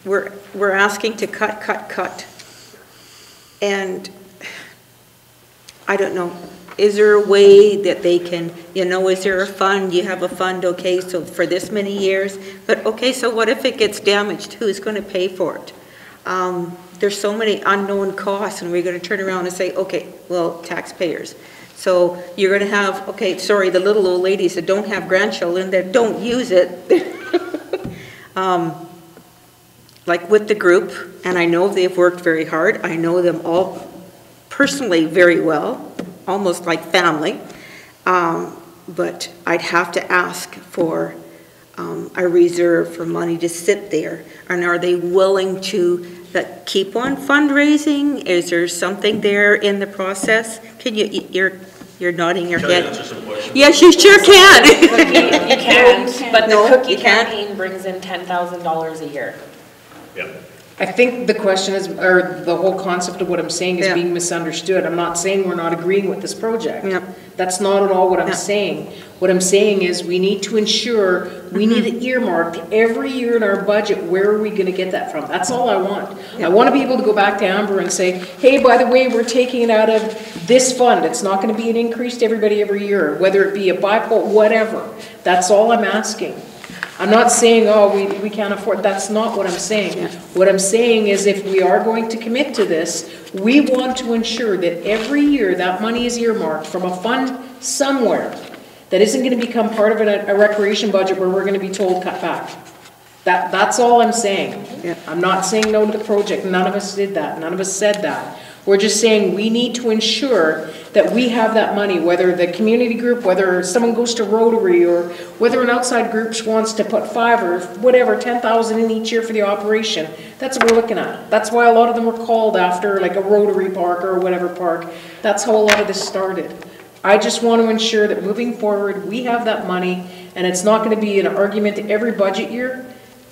We're asking to cut. And I don't know, is there a way that they can, is there a fund? You have a fund, okay, so for this many years. But okay, so what if it gets damaged? Who's going to pay for it? There's so many unknown costs, and we're going to turn around and say, okay, well, taxpayers. So you're going to have, okay, sorry, the little old ladies that don't have grandchildren that don't use it. Like with the group, and I know they've worked very hard. I know them all personally very well, almost like family. But I'd have to ask for a reserve for money to sit there. And are they willing to keep on fundraising? Is there something there in the process? Can you're nodding your head. Yes, you sure can. You can't, but the No, cookie you can't. campaign brings in $10,000 a year. I think the question is, or the whole concept of what I'm saying is Yeah. being misunderstood. I'm not saying we're not agreeing with this project. Yeah. That's not at all what I'm Yeah. saying. What I'm saying is we need to ensure, we need it earmarked every year in our budget, where are we gonna get that from? That's all I want. I wanna be able to go back to Amber and say, hey, by the way, we're taking it out of this fund. It's not gonna be an increase to everybody every year, whether it be a bipolar, whatever. That's all I'm asking. I'm not saying, oh, we can't afford, that's not what I'm saying. What I'm saying is if we are going to commit to this, we want to ensure that every year that money is earmarked from a fund somewhere that isn't going to become part of a recreation budget where we're going to be told cut back. That's all I'm saying. I'm not saying no to the project. None of us did that. None of us said that. We're just saying we need to ensure that we have that money, whether the community group, whether someone goes to Rotary, or whether an outside group wants to put 5 or whatever, 10,000 in each year for the operation. That's what we're looking at. That's why a lot of them were called after like a Rotary park or whatever park. That's how a lot of this started. I just want to ensure that moving forward, we have that money, and it's not going to be an argument every budget year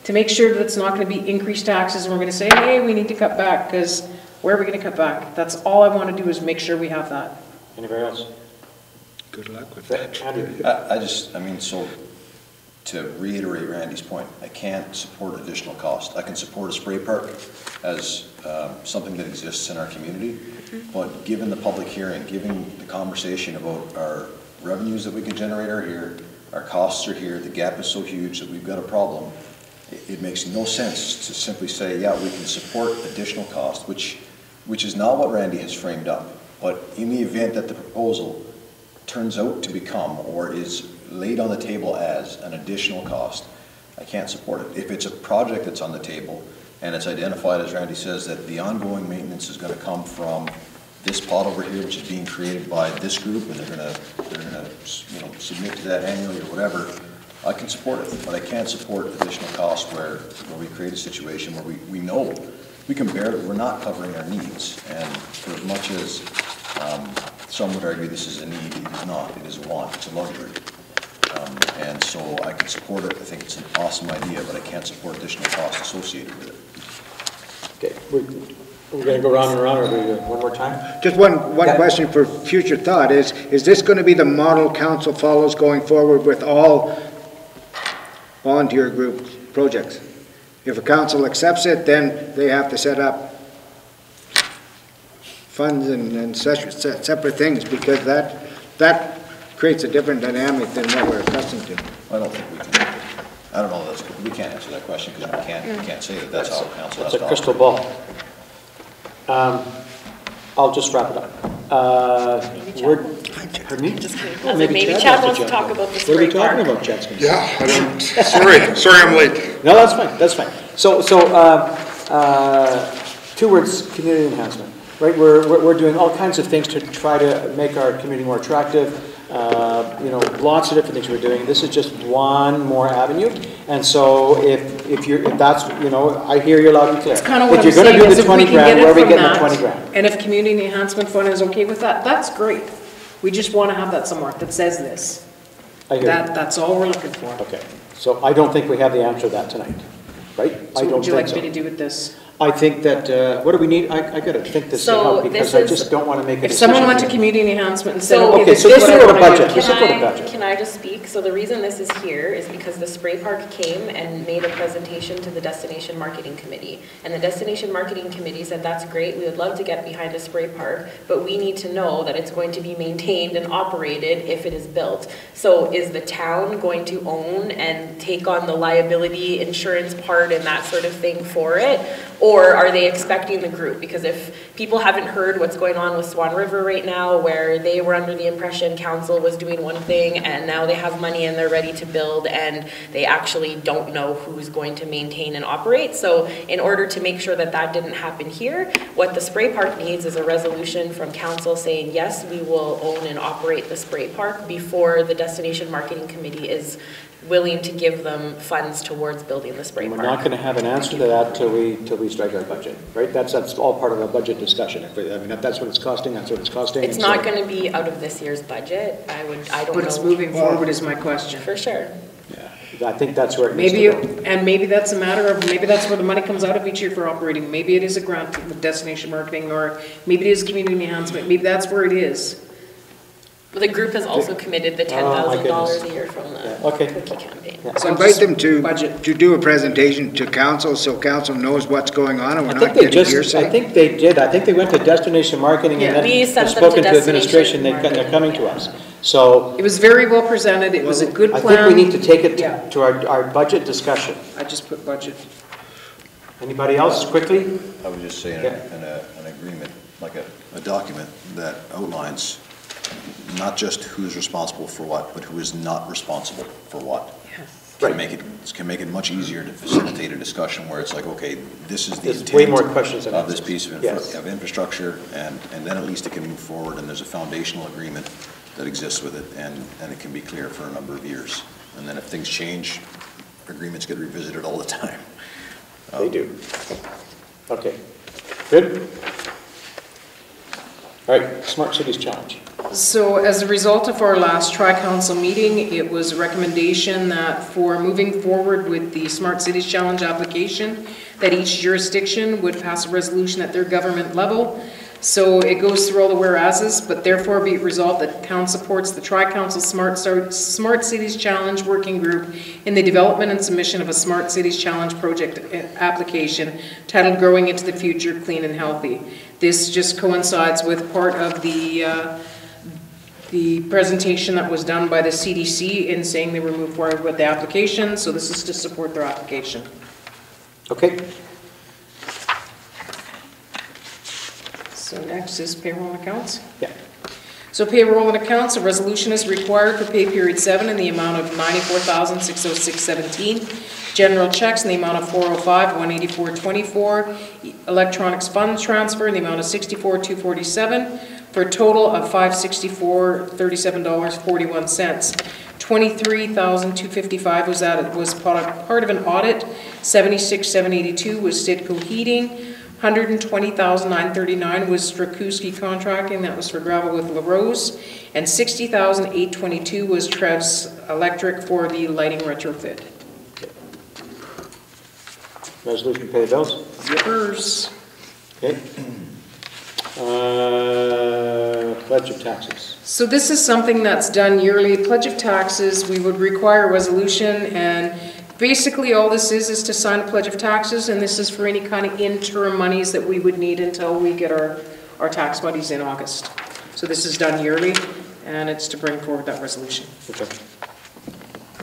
to make sure that it's not going to be increased taxes and we're going to say, hey, we need to cut back, because where are we going to cut back? That's all I want to do is make sure we have that. Anybody else? Good luck with that. Andrew? So to reiterate Randy's point, I can't support additional cost. I can support a spray park as something that exists in our community, but given the public hearing, given the conversation about our revenues that we can generate are here, our costs are here, the gap is so huge that we've got a problem, it makes no sense to simply say, yeah, we can support additional cost, which is not what Randy has framed up. But in the event that the proposal turns out to become or is laid on the table as an additional cost, I can't support it. If it's a project that's on the table and it's identified, as Randy says, that the ongoing maintenance is going to come from this pot over here, which is being created by this group, and they're going to submit to that annually or whatever, I can support it. But I can't support additional costs where we create a situation where we know we can barely, we're not covering our needs. And for as much as some would argue this is a need, it is not. It is a want. It's a luxury. And so I can support it. I think it's an awesome idea, but I can't support additional costs associated with it. Okay, we're going to go round and round, or do one more time? Just one question for future thought is this going to be the model council follows going forward with all volunteer group projects? If a council accepts it, then they have to set up funds and separate things, because that creates a different dynamic than what we're accustomed to. I don't think we can. I don't know. We can't answer that question because we can't say that that's how council has to operate. It's a crystal ball. I'll just wrap it up. Pardon me? Maybe Chad wants to talk about the What are we spray park. talking about, Chad Smith? Yeah, I don't, sorry I'm late. No, that's fine, that's fine. So towards community enhancement, right? We're doing all kinds of things to try to make our community more attractive. You know, lots of different things we're doing. This is just one more avenue. And so if that's, you know, I hear you loud and clear. It's kind of what if I'm you're going saying, to do is the if we 20 can grand, get where it are we from getting the that, 20 grand? and if Community Enhancement Fund is okay with that, that's great. We just want to have that somewhere that says this. I hear you. That's all we're looking for. Okay, so I don't think we have the answer to that tonight, right? So I don't what would you think like so. me to do with this? I think that, what do we need? I got to think this So out because I this is- just don't want to make a If decision. someone went to here. Community Enhancement and said, So- okay, Okay, this so is let's what I go to want to budget. do. Let's just go to budget. Can I just speak? So the reason this is here is because the spray park came and made a presentation to the Destination Marketing Committee. And the Destination Marketing Committee said, that's great, we would love to get behind a spray park, but we need to know that it's going to be maintained and operated if it is built. So is the town going to own and take on the liability insurance part and that sort of thing for it? Or are they expecting the group? Because if people haven't heard what's going on with Swan River right now, where they were under the impression council was doing one thing and now they have money and they're ready to build and they actually don't know who's going to maintain and operate. So in order to make sure that that didn't happen here, what the spray park needs is a resolution from council saying, yes, we will own and operate the spray park before the Destination Marketing Committee is willing to give them funds towards building the spray And park. we're not going to have an answer to that till we strike our budget, right? That's all part of our budget discussion. I mean, if that's what it's costing, that's what it's costing. It's and not so- going to be out of this year's budget. I don't know. But it's moving forward is my question. For sure. Yeah, I think that's where it needs Maybe, to go. and maybe that's a matter of, maybe that's where the money comes out of each year for operating. Maybe it is a grant with Destination Marketing, or maybe it is Community Enhancement. Maybe that's where it is. The group has also committed the $10,000 a year from the Okay. cookie campaign. So Invite them budget. to do a presentation to council, so council knows what's going on, and we're I not think they getting just, I hearsay. think they did. I think they went to Destination Marketing and Yeah. We then sent have them to spoken to administration. Destination They're coming to us. So It was very well presented. It was a good I plan. think we need to take it Yeah. to our budget discussion. I just put budget. Anybody else, quickly? I would just say Yeah. an agreement, like a document that outlines not just who's responsible for what, but who is not responsible for what. Right. Can make it much easier to facilitate a discussion where it's like, okay, this is the There's intent way more questions than of this answers. piece of Yes. infrastructure, and then at least it can move forward, and there's a foundational agreement that exists with it, and it can be clear for a number of years. And then if things change, agreements get revisited all the time. They do. Okay, good. All right, Smart Cities Challenge. So as a result of our last tri-council meeting, it was a recommendation that for moving forward with the Smart Cities Challenge application, that each jurisdiction would pass a resolution at their government level. So it goes through all the whereases, but therefore be it resolved that town supports the tri-council Smart Cities Challenge Working Group in the development and submission of a Smart Cities Challenge project application titled Growing into the Future, Clean and Healthy. This just coincides with part of the presentation that was done by the CDC in saying they were moving forward with the application, so this is to support their application. Okay, So next is payroll and accounts. yeah. So payroll and accounts, a resolution is required for pay period 7 in the amount of $94,606.17. General checks in the amount of $405,184.24. Electronics funds transfer in the amount of $64,247 for a total of $564,37.41. $23,255 was part of an audit. $76,782 was Stidco Heating. $120,939 was Strakowski Contracting, that was for gravel with LaRose, and $60,822 was Trev's Electric for the lighting retrofit. Resolution to pay the bills? Yippers. Okay. Pledge of taxes. So this is something that's done yearly, pledge of taxes. We would require a resolution, and basically all this is to sign a pledge of taxes, and this is for any kind of interim monies that we would need until we get our tax monies in August. So this is done yearly, and it's to bring forward that resolution. Okay.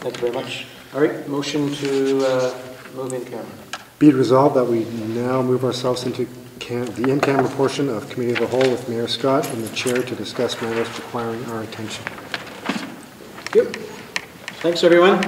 Thank you very much. All right, motion to move in camera. Be it resolved that we now move ourselves into the in-camera portion of Committee of the Whole with Mayor Scott and the Chair to discuss matters requiring our attention. Thank you. Thanks, everyone.